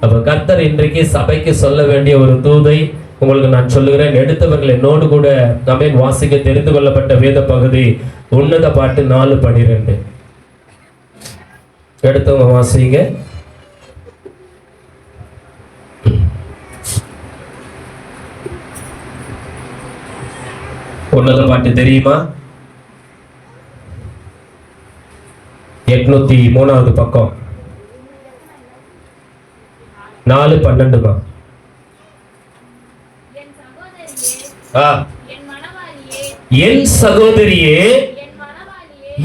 அப்ப கர்த்தர் இன்றைக்கு சபைக்கு சொல்ல வேண்டிய ஒரு தூதை உங்களுக்கு நான் சொல்லுகிறேன். எடுத்தவர்கள் என்னோடு கூட ஆமென் வாசிக்க தெரிந்து கொள்ளப்பட்ட வேத பகுதி உன்னத பாட்டு 4:12. எடுத்தவங்க வாசிங்க. உன்னத பாட்டு தெரியுமா? 803வது பக்கம் 4:12. என் சகோதரியே,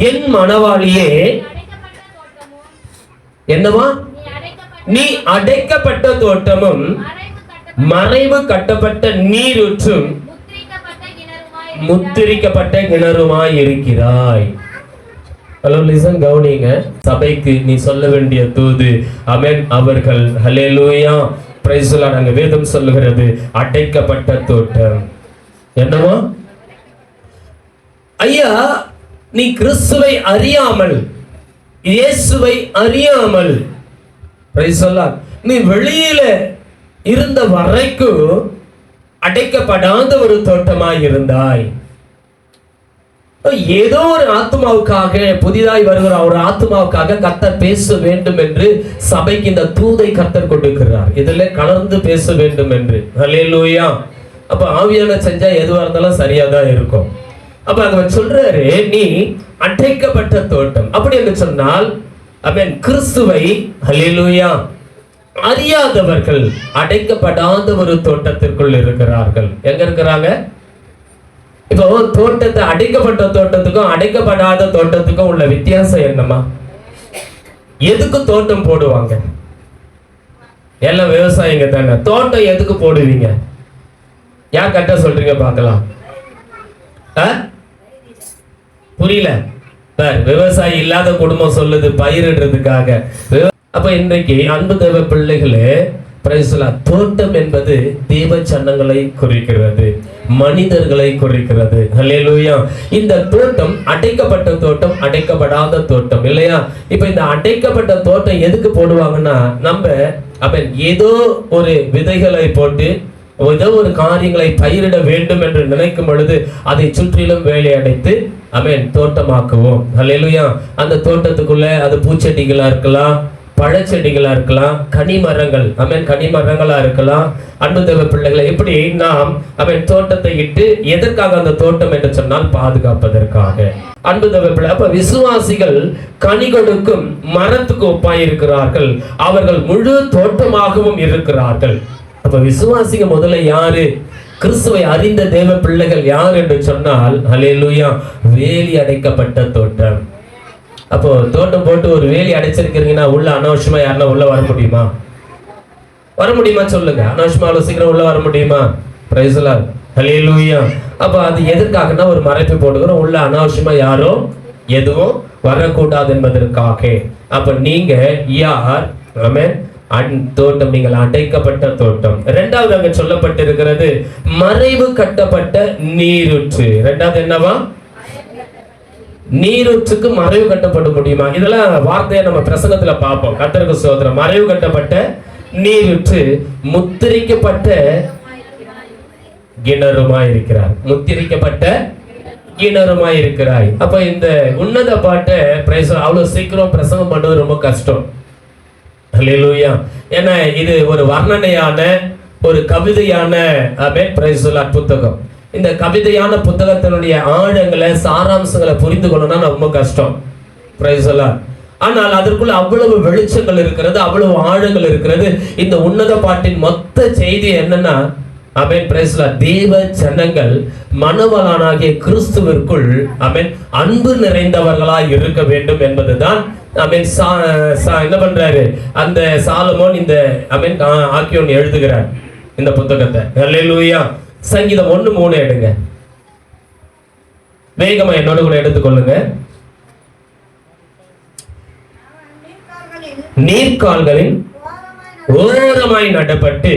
என் மணவாளியே, என்னவா? நீ அடைக்கப்பட்ட தோட்டமும் மறைவு கட்டப்பட்ட நீரூற்றும் முத்திரிக்கப்பட்ட கிணறுமாய் இருக்கிறாய். ஹலோ லிசன், கவனிங்க. சபைக்கு நீ சொல்ல வேண்டிய தூது ஆமென். அவர்கள் ஹல்லேலூயா பிரைஸ் தி லார்ட். அங்க வேதம் சொல்லுகிறது அடைக்கப்பட்ட தோட்டம். என்னவா? ஐயா, நீ கிறிஸ்துவை அறியாமல், இயேசுவை அறியாமல் பிரைஸ் தி லார்ட் நீ வெளியில இருந்த வரைக்கும் அடைக்கப்படாத ஒரு தோட்டமாய் இருந்தாய். ஏதோ ஒரு ஆத்மாவுக்காக, புதிதாய் வருகிற ஒரு ஆத்மாவுக்காக கர்த்தர் பேச வேண்டும் என்று சபைக்கு இந்த தூதை கர்த்தர் கொடுக்கிறார். இதுல கலந்து பேச வேண்டும் என்று. ஹல்லேலூயா. அப்ப ஆவியான செஞ்சா எதுவா இருந்தாலும் சரியா தான் இருக்கும். அப்ப அங்க சொல்றாரு நீ அடைக்கப்பட்ட தோட்டம். அப்படி என்று சொன்னால் ஆமென் கிறிஸ்துவை ஹல்லேலூயா அறியாதவர்கள் அடைக்கப்படாத ஒரு தோட்டத்திற்குள் இருக்கிறார்கள். எங்க இருக்கிறாங்க? இப்போ தோட்டத்தை, அடைக்கப்பட்ட தோட்டத்துக்கும் அடைக்கப்படாத தோட்டத்துக்கும் உள்ள வித்தியாசம் என்னமா? எதுக்கு தோட்டம் போடுவாங்க? எல்லாம் விவசாயிங்க தானே. தோட்டம் எதுக்கு போடுவீங்க? யார் கட்ட சொல்றீங்க பார்க்கலாம். புரியல? விவசாயி இல்லாத குடும்பம் சொல்லுது பயிரிடுறதுக்காக. அப்ப இன்றைக்கு அன்பு தேவ பிள்ளைகளே, தோட்டம் என்பது தேவ சன்னங்களை குறிக்கிறது, மனிதர்களை குறிக்கிறது. ஹல்லேலூயா. இந்த தோட்டம் அடைக்கப்பட்ட தோட்டம், அடைக்கப்படாத தோட்டம் இல்லையா? இப்ப இந்த அடைக்கப்பட்ட தோட்டம் எதுக்கு போடுவாங்கன்னா, நம்ம அவன் ஏதோ ஒரு விதைகளை போட்டு ஏதோ ஒரு காரியங்களை பயிரிட வேண்டும் என்று நினைக்கும் பொழுது அதை சுற்றிலும் வேலை அடைத்து அவன் தோட்டமாக்குவோம். ஹல்லேலூயா. அந்த தோட்டத்துக்குள்ள அது பூச்செடிகளா இருக்கலாம், பழச்செடிகளா இருக்கலாம், கனிமரங்கள் அவன் கனிமரங்களா இருக்கலாம். அன்பு தேவ பிள்ளைகளை, இப்படி நாம் அவன் தோட்டத்தை இட்டு எதற்காக அந்த தோட்டம் என்று சொன்னால் பாதுகாப்பதற்காக. அன்பு தேவ பிள்ளை, அப்ப விசுவாசிகள் கனி கொடுக்கும் மரத்துக்கு ஒப்பாய் இருக்கிறார்கள். அவர்கள் முழு தோட்டமாகவும் இருக்கிறார்கள். அப்ப விசுவாசிங்க முதல்ல யாரு? கிறிஸ்துவை அறிந்த தேவ பிள்ளைகள் யார் என்று சொன்னால் ஹல்லேலூயா வேலி அடைக்கப்பட்ட தோட்டம். அப்போ தோட்டம் போட்டு ஒரு வேலி அடைச்சிருக்கிறீங்கன்னா உள்ள அனாவசியமா யாருன்னா உள்ள வர முடியுமா? வர முடியுமா சொல்லுங்க. அனாவசியமா அவ்வளவு சீக்கிரம் உள்ள வர முடியுமா? Praise the Lord. ஹல்லேலூயா. அப்ப அது எதற்காகனா ஒரு மறைப்பு போடுகிறோம், உள்ள அனாவசியமா யாரும் எதுவும் வரக்கூடாது என்பதற்காக. அப்ப நீங்க யார்? ஆமென். தோட்டம், நீங்கள் அடைக்கப்பட்ட தோட்டம். இரண்டாவது அங்க சொல்லப்பட்டிருக்கிறது மறைவு கட்டப்பட்ட நீரூற்று. இரண்டாவது என்னவா? நீரூற்றுக்கு மறைவு கட்டப்பட முடியுமா? இதெல்லாம் வார்த்தையை நம்ம பிரசங்கத்துல பார்ப்போம். கர்த்தருக்கு ஸ்தோத்திரம். மறைவு கட்டப்பட்ட நீரூற்று முத்திரிக்கப்பட்ட கிணறுமாய் இருக்கிறார். முத்திரிக்கப்பட்ட கிணறுமாய் இருக்கிறாய். அப்ப இந்த உன்னத பாட்டை அவ்வளவு சீக்கிரம் பிரசங்கம் பண்ணுவது ரொம்ப கஷ்டம். ஹல்லேலூயா. ஏன்னா இது ஒரு வர்ணனையான, ஒரு கவிதையான புத்தகம். இந்த கவிதையான புத்தகத்தினுடைய ஆழங்களை, சாராம்சங்களை புரிந்து கொள்ளணும்னா ரொம்ப கஷ்டம். ஆனால் அதற்குள்ள அவ்வளவு வெளிச்சங்கள் இருக்கிறது, அவ்வளவு ஆழங்கள் இருக்கிறது. இந்த உன்னத பாட்டின் மொத்த செய்தி என்னன்னா, ஆமென் பிரைஸ் தி லார்ட், தேவ ஜனங்கள் மணவாளனாகிய கிறிஸ்துவிற்குள் ஆமென் அன்பு நிறைந்தவர்களாய் இருக்க வேண்டும் என்பதுதான் ஆமென் என்ன பண்றாரு அந்த சாலமோன் இந்த ஆமென் ஆக்கியோன் எழுதுகிறார் இந்த புத்தகத்தை. ஹல்லேலூயா. சங்கீதம் 1:3 எடுங்க. வேகமா என்னோட கூட எடுத்துக்கொள்ளுங்க. நீர்க்கால்களின் ஓரமாய் நடப்பட்டு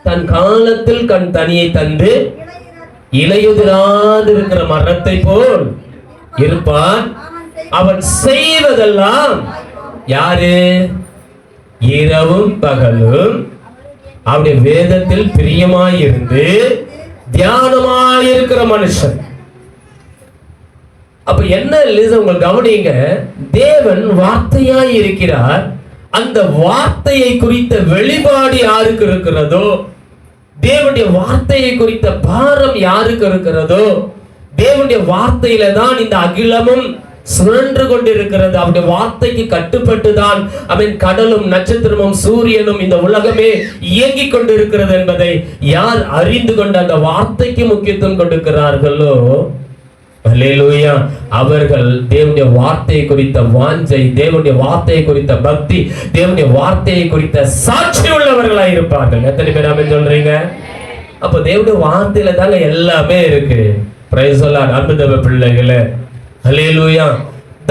தன் காலத்தில் கண் தனியை தந்து இலையுதிராதிருக்கிற மரத்தை போல் இருப்பான். அவன் செய்வதெல்லாம் யாரு? இரவும் பகலும் அவருடைய வேதத்தில் பிரியமாயிருந்து தியானமாயிருக்கிற மனுஷன். அப்ப என்ன உங்களுக்கு கவனிங்க, தேவன் வார்த்தையாய் இருக்கிறார். அந்த வார்த்தையை குறித்த வெளிப்பாடு யாருக்கு இருக்கிறதோ, தேவனுடைய வார்த்தையை குறித்த பாரம் யாருக்கு இருக்கிறதோ, தேவனுடைய வார்த்தையில தான் இந்த அகிலமும் சுழன்று கொண்டிருக்கிறது. அவருடைய வார்த்தைக்கு கட்டுப்பட்டு தான் அவன் கடலும் நட்சத்திரமும் சூரியனும் இந்த உலகமே இயங்கிக் கொண்டிருக்கிறது என்பதை யார் அறிந்து கொண்டு அந்த வார்த்தைக்கு முக்கியத்துவம் கொடுக்கிறார்களோ, அல்லேலூயா, அவர்கள் தேவனுடைய வார்த்தையை குறித்த வாஞ்சை, தேவனுடைய வார்த்தையை குறித்த பக்தி, தேவனுடைய வார்த்தையை குறித்த சாட்சி உள்ளவர்களாய் இருப்பார்கள். எத்தனை பேர் ஆமென் சொல்றீங்க? அப்ப தேவனுடைய வார்த்தையில தாங்க எல்லாமே இருக்கு. Price the Lord. அன்பு தேவ பிள்ளைகளே, அல்லேலூயா.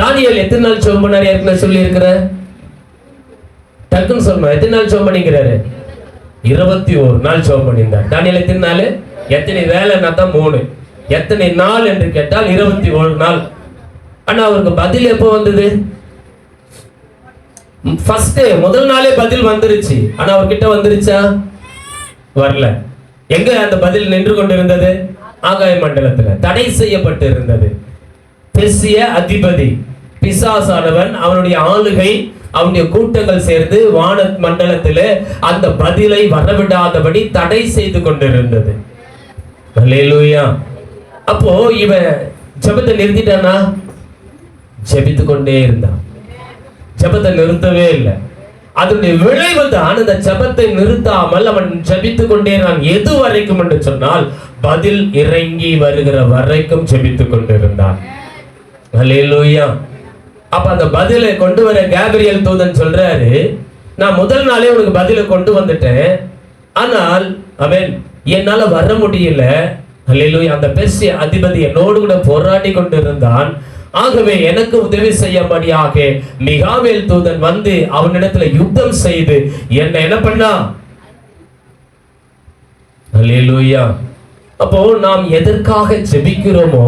தானியேல் எத்தனை நாள் ஜெபம் பண்ணாரு ஏற்கனவே சொல்லி இருக்கிறேன். டக்குன்னு சொல்லுங்க, எத்தனை நாள் ஜெபம் பண்ணிக்கிறாரு? 21 நாள் ஜெபம் பண்ணியிருந்தார். தானியேல் எத்தனை நாள்? எத்தனை வேலைன்னா தான் 3. எத்தனை நாள் என்று கேட்டால் 21 நாள். ஆனா அவருக்கு பதில் எப்போ வந்தது? ஃபர்ஸ்ட் முதல் நாளே பதில் வந்துருச்சு. ஆனா அவர்கிட்ட வந்துருச்சா? வரல. எங்க அந்த பதில் நின்று கொண்டிருந்தது? ஆகாய மண்டலத்துல தடை செய்யப்பட்டு இருந்தது. பெர்சிய அதிபதி பிசாசானவன், அவனுடைய ஆளுகை, அவனுடைய கூட்டங்கள் சேர்ந்து வான மண்டலத்திலே அந்த பதிலை வரவிடாதபடி தடை செய்து கொண்டிருந்தது. அல்லேலூயா. அப்போ இவன் ஜெபத்தை நிறுத்திட்டானா? ஜெபித்து கொண்டே இருந்தான். ஜெபத்தை நிறுத்தவே இல்லை. அதனுடைய விளைவு தான் அந்த ஜெபத்தை நிறுத்தாமல் அவன் ஜெபித்துக் கொண்டே நான் எது வரைக்கும் என்று சொன்னால் பதில் இறங்கி வருகிற வரைக்கும் ஜெபித்துக் கொண்டிருந்தான். அல்லேலூயா. அப்ப அந்த பதிலை கொண்டு வர கேப்ரியல் தூதன் சொல்றாரு, நான் முதல் நாளே உனக்கு பதிலை கொண்டு வந்துட்டேன், ஆனால் அவன் என்னால வர முடியல. அல்லேலூயா. அந்த பெர்சிய அதிபதி என்னோடு கூட போராடி கொண்டிருந்தான். ஆகவே எனக்கு உதவி செய்யும்படியாக மிகாவேல் தூதன் வந்து அவனிடத்துல யுத்தம் செய்து என்ன பண்ணா? அல்லேலூயா. அப்போ நாம் எதற்காக ஜெபிக்கிறோமோ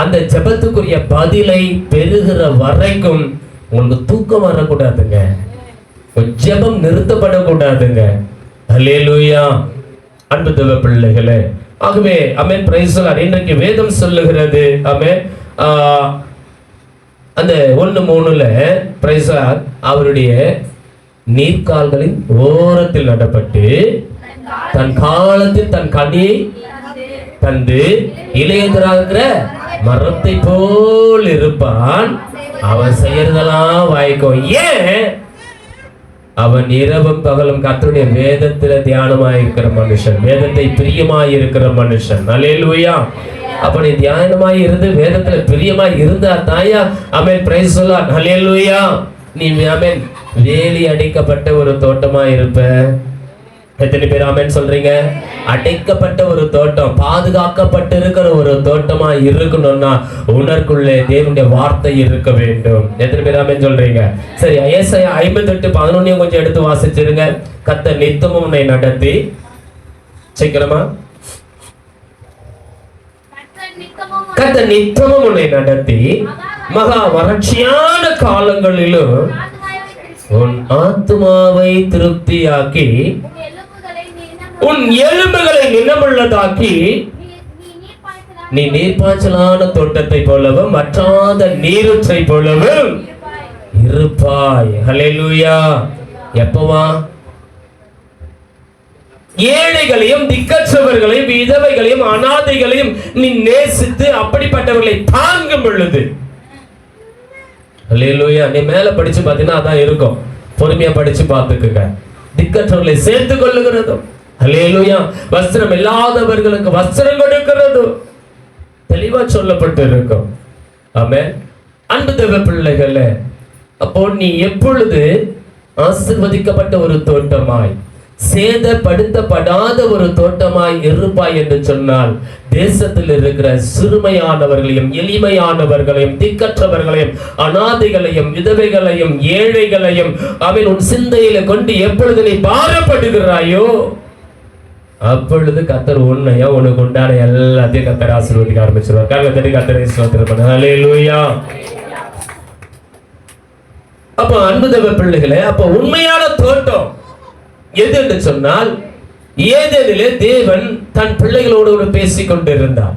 அந்த ஜெபத்துக்குரிய பதிலை பெறுகிற வரைக்கும் உங்களுக்கு தூக்கம் வரக்கூடாதுங்க, ஜெபம் நிறுத்தப்படக்கூடாதுங்க. அல்லேலூயா. அன்பு தேவ பிள்ளைகளே, ஆகவே ஆமென், பிரைஸ் தி லார்ட். இன்றைக்கு வேதம் சொல்லுகிறது, ஆமென், அந்த 1:3 பிரைஸ் தி லார்ட், அவருடைய நீர்க்கால்களின் ஓரத்தில் நடப்பட்டு தன் காலத்தில் தன் கனியை தந்து இளையதராகிற மரத்தை போல் இருப்பான், அவன் செய்யறதெல்லாம் வாய்க்கும். ஏன்? அவன் இரவும் பகலும் கர்த்தருடைய வேதத்துல தியானமாயிருக்கிற மனுஷன், வேதத்தை பிரியமாயிருக்கிற மனுஷன். அல்லேலூயா. அப்ப நீ தியானமாய் இருந்து வேதத்துல பிரியமாய் இருந்தா தாயா ஆமென், பிரைஸ் தி லார்ட், அல்லேலூயா, நீ ஆமென் வேலி அடைக்கப்பட்ட ஒரு தோட்டமா இருப்ப. எத்தனை பேர் ஆமென் சொல்றீங்க? அடைக்கப்பட்ட ஒரு தோட்டம், பாதுகாக்கப்பட்டு இருக்கிற ஒரு தோட்டமா இருக்கணும்னா உனக்குள்ளே தேவனுடைய வார்த்தை இருக்க வேண்டும். எத்தனை பேர் ஆமென் சொல்றீங்க? சரி, ஏசாயா 58:11 கொஞ்சம் எடுத்து வாசிச்சிருங்க. கர்த்தர் நித்தமும் உன்னை நடத்தி, சீக்கிரமா, கர்த்தர் நித்தமும் உன்னை நடத்தி மகா வறட்சியான காலங்களிலும் உன் ஆத்துமாவை திருப்தியாக்கி உன் எலும்புகளை நினமுள்ளதாக்கி நீ நீர்ப்பாய்ச்சலான தோட்டத்தை போலவும் வற்றாத நீரூற்றை போலவும் இருப்பாய். ஹல்லேலூயா. எப்பவா? ஏழைகளையும் திக்கற்றவர்களையும் விதவைகளையும் அனாதைகளையும் நீ நேசித்து அப்படிப்பட்டவர்களை தாங்கும் பொழுது. அல்லேலூயா. நீ மேல படிச்சு பார்த்தீங்கன்னா அதான் இருக்கும். பொறுமையா படிச்சு பார்த்துக்குங்க. திக்கற்றவர்களை சேர்த்து கொள்ளுகிறதும், அல்லேலூயா, வஸ்திரம் இல்லாதவர்களுக்கு வஸ்திரம் கொடுக்கிறதும் தெளிவா சொல்லப்பட்டு இருக்கும். ஆமென். அன்பு தேவ பிள்ளைகளே, அப்போ நீ எப்பொழுது ஆசீர்வதிக்கப்பட்ட ஒரு தோட்டமாய், சேதப்படுத்தப்படாத ஒரு தோட்டமாய் இருப்பாய் என்று சொன்னால் தேசத்தில் இருக்கிற சிறுமையானவர்களையும் எளிமையானவர்களையும் திக்கற்றவர்களையும் அனாதைகளையும் விதவைகளையும் ஏழைகளையும் அவன் உன் சிந்தையில கொண்டு எப்பொழுது நீ பாரப்படுகிறாயோ அப்பொழுது கர்த்தர் உன்னையோ உனக்கு உண்டான எல்லாத்தையும் கர்த்தர் ஆசீர்வதிக்க ஆரம்பிச்சிருவார். கர்த்தரை ஸ்தோத்திரம் பண்ணுங்க. ஹல்லேலூயா. அப்ப அன்பு தேவ பிள்ளைகளே, அப்ப உண்மையான தோட்டம் எது என்று சொன்னால், ஏதேனிலே தேவன் தன் பிள்ளைகளோடு கூட பேசிக் கொண்டிருந்தார்.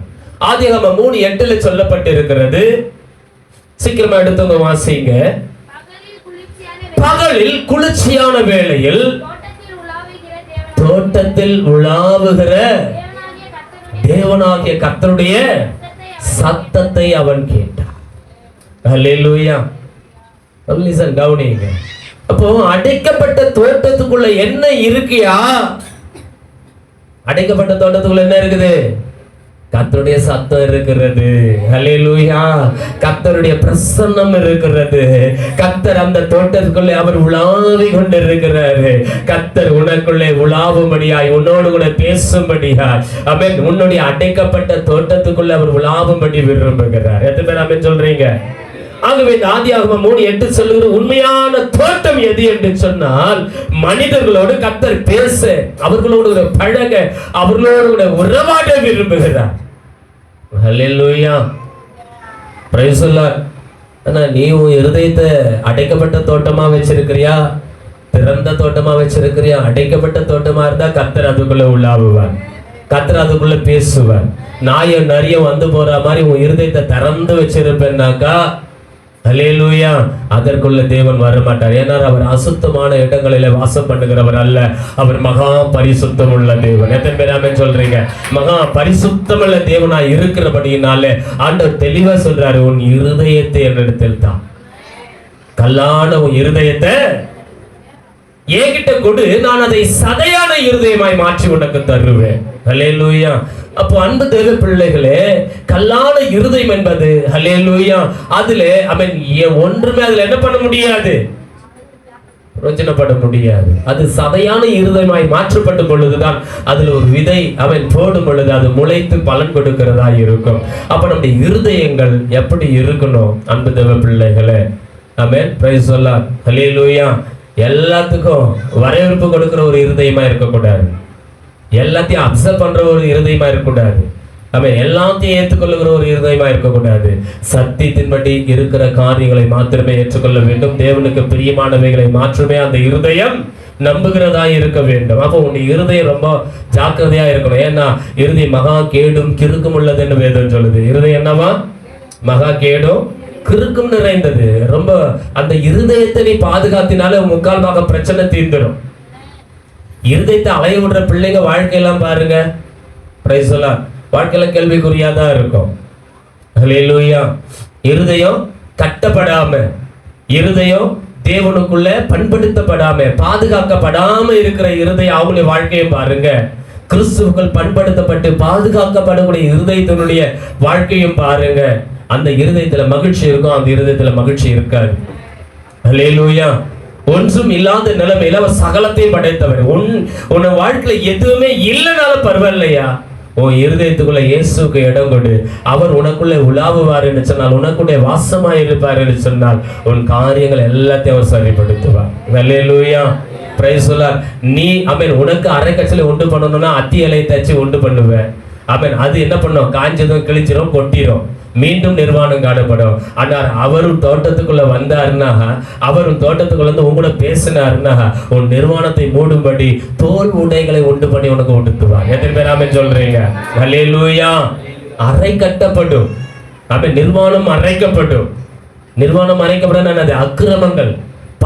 ஆதியாகமம் 3:8 சொல்லப்பட்டிருக்கிறது. சீக்கிரமா எடுத்தவங்க வாசிங்க. பகலில் குளிர்ச்சியான வேளையில் தோட்டத்தில் உலாவுகிற தேவனாகிய கர்த்தருடைய சத்தத்தை அவன் கேட்டான். ஹல்லேலூயா. கவனிங்க. அப்போ அடைக்கப்பட்ட தோட்டத்துக்குள்ள என்ன இருக்கியா? அடைக்கப்பட்ட தோட்டத்துக்குள்ள என்ன இருக்குது? கர்த்தருடைய சத்தம் இருக்கிறது. ஹல்லேலூயா. கர்த்தருடைய பிரசன்னம் இருக்கிறது. கர்த்தர் அந்த தோட்டத்துக்குள்ளே அவர் உலாவி கொண்டிருக்கிறாரு. கர்த்தர் உனக்குள்ளே உலாவும்படியாய், உன்னோடு கூட பேசும்படியாய், ஆமென், உன்னுடைய அடைக்கப்பட்ட தோட்டத்துக்குள்ளே அவர் உலாவும்படி விரும்புகிறார். எத்தனை பேர் ஆமென் சொல்றீங்க? ஆகவே ஆதியாகமம் 3:8 சொல்லுகிற உண்மையான தோட்டம் எது என்று சொன்னால், மனிதர்களோடு கர்த்தர் பேச, அவர்களோடு பழக, அவர்களோடு உறவாட விரும்புகிறார். ஹல்லேலூயா. Praise the Lord. ஆனா நீ உன் இருதயத்தை அடைக்கப்பட்ட தோட்டமா வச்சிருக்கிறியா, திறந்த தோட்டமா வச்சிருக்கிறியா? அடைக்கப்பட்ட தோட்டமா இருந்தா கர்த்தர் அதுக்குள்ள உள்ளாவுவார், கர்த்தர் அதுக்குள்ள பேசுவார். நாயும் நரியும் வந்து போற மாதிரி உன் இருதயத்தை திறந்து வச்சிருப்பேன்னாக்கா, ஹல்லேலூயா, அதற்குள்ள தேவன் வர மாட்டார். ஏன்னா அவர் அசுத்தமான இடங்களில வாசம் பண்ணுகிறவர் அல்ல. அவர் மகா பரிசுத்தம் உள்ள தேவன். எத்தனை பேர் ஆமென் சொல்றீங்க? மகா பரிசுத்தம் உள்ள தேவனா இருக்கிறபடியினாலே ஆண்டவர் தெளிவா சொல்றாரு, உன் இருதயத்தை என்னிடத்தில் தான், கல்லான உன் இருதயத்தை என்கிட்ட கொடு, நான் அதை சதையான இருதயமாய் மாற்றி உனக்கு தருவேன். ஹல்லேலூயா. அப்போ அன்பு தேவ பிள்ளைகளே, கல்லான இருதயம் என்பது, ஹல்லேலூயா, அதுல ஆமென், ஒன்றுமே அதுல என்ன பண்ண முடியாது, பிரயோஜனப்பட முடியாது. அது சதையான இருதயமாய் மாற்றப்படும் பொழுதுதான் அதுல ஒரு விதை அவன் போடும் பொழுது அது முளைத்து பலன் கொடுக்கிறதா இருக்கும். அப்ப நம்முடைய இருதயங்கள் எப்படி இருக்கணும் அன்பு தேவ பிள்ளைகளே? Amen. Praise the Lord. Hallelujah. எல்லாத்துக்கும் வரவேற்பு கொடுக்கிற ஒரு இருதயமா இருக்கக்கூடாது. எல்லாத்தையும் அப்சர்வ் பண்ற ஒரு இருதயமா இருக்கக்கூடாது. ஆமென். எல்லாத்தையும் ஏற்றுக்கொள்ளுகிற ஒரு இருதயமா இருக்கக்கூடாது. சத்தியத்தின்படி இருக்கிற காரியங்களை மாத்திரமே ஏற்றுக்கொள்ள வேண்டும். தேவனுக்கு பிரியமானவைகளை மாற்றமே அந்த இருதயம் நம்புகிறதா இருக்க வேண்டும். அப்போ உன் இருதயம் ரொம்ப ஜாக்கிரதையா இருக்கணும். ஏன்னா இருதயம் மகா கேடும் கிறுக்கும் உள்ளதுன்னு வேதம் சொல்லுது. இருதயம் என்னவா? மகா கேடும் கிறுக்கும் நிறைந்தது. ரொம்ப அந்த இருதயத்தை நீ பாதுகாத்தினால முக்கால் பாக பிரச்சனை தீர்ந்துடும். இருதயத்தை அலைய விடுற பிள்ளைங்க வாழ்க்கையெல்லாம் பாருங்க, பிரைஸ் தி லார்ட், வாழ்க்கையில கேள்விக்குறியாதான் இருக்கும். ஹல்லேலூயா. இருதயம் கட்டப்படாம, இருதயம் தேவனுக்குள்ள பண்படுத்தப்படாம, பாதுகாக்கப்படாம இருக்கிற இருதயம் அவங்களுடைய வாழ்க்கையை பாருங்க. கிறிஸ்துவுக்குள் பண்படுத்தப்பட்டு பாதுகாக்கப்படக்கூடிய இருதயத்தினுடைய வாழ்க்கையும் பாருங்க. அந்த இருதயத்துல மகிழ்ச்சி இருக்கும், அந்த இருதயத்துல மகிழ்ச்சி இருக்காது. ஹல்லேலூயா. ஒன்றும் இல்லாத நிலைமையில அவர் சகலத்தையும் படைத்தவர். உன் வாழ்க்கையில எதுவுமே இல்லைனாலும் பரவாயில்லையா, உன் இருதயத்துக்குள்ள இயேசுக்கு இடம் கொடு. அவர் உனக்குள்ள உலாவுவார் என்று சொன்னால், உனக்குள்ளே வாசமாய் இருப்பார் என்று சொன்னால், உன் காரியங்கள் எல்லாத்தையும் அவர் சரிப்படுத்துவார். ஹல்லேலூயா. Praise the Lord. நீ ஆமென், உனக்கு அரைக்கச்சலை உண்டு பண்ணணும்னா அத்தி இலையை தச்சு உண்டு பண்ணுவேன். ஆமென். அது என்ன பண்ணும்? காஞ்சதும் கிழிச்சிரும், கொட்டிரும், மீண்டும் நிர்வாணம் காணப்படும். ஆனால் அவரும் தோட்டத்துக்குள்ள வந்தாருன்னா, அவரும் தோட்டத்துக்குள்ள வந்து உங்களோட பேசினாருன்னா, உன் நிர்வாணத்தை மூடும்படி தோல் உடைகளை உண்டு பண்ணி உனக்கு உடுத்துவார். எத்தனை பேர் ஆமென் சொல்றீங்க? ஹல்லேலூயா. அறை கட்டப்படும். ஆமென். நிர்வாணம் அறைக்கப்படும். நிர்வாணம் அறைக்கப்படும். அது அக்கிரமங்கள்,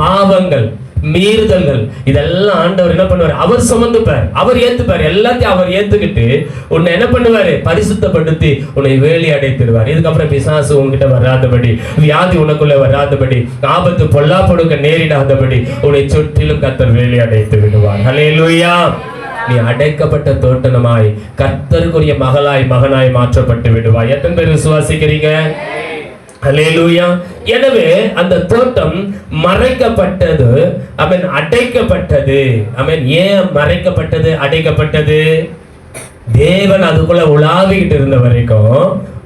பாவங்கள், மீறுதல்கள், இதெல்லாம் ஆண்டவர் என்ன பண்ணுவார்? அவர் சுமந்துப்பார், அவர் ஏத்துப்பார். எல்லாத்தையும் அவர் ஏத்துக்கிட்டு உன்னை என்ன பண்ணுவாரு? பரிசுத்தப்படுத்தி உன்னை வேலி அடைத்திடுவார். இதுக்கப்புறம் பிசாசு உன்கிட்ட வராதபடி, வியாதி உனக்குள்ள வராதபடி, ஆபத்து பொல்லாப்படுக்க நேரிடாதபடி உன்னை சுற்றிலும் கர்த்தர் வேலி அடைத்து விடுவார். ஹல்லேலூயா. நீ அடைக்கப்பட்ட தோட்டமாய் கர்த்தருக்குரிய மகளாய் மகனாய் மாற்றப்பட்டு விடுவாய். எத்தனை பேர் விசுவாசிக்கிறீங்க? ஹல்லேலூயா. எனவே அந்த தோட்டம் மறைக்கப்பட்டது, ஆமென், அடைக்கப்பட்டது. ஆமென். ஏன் மறைக்கப்பட்டது, அடைக்கப்பட்டது? தேவன் அதுக்குள்ள உலாவிக்கிட்டு இருந்த வரைக்கும்,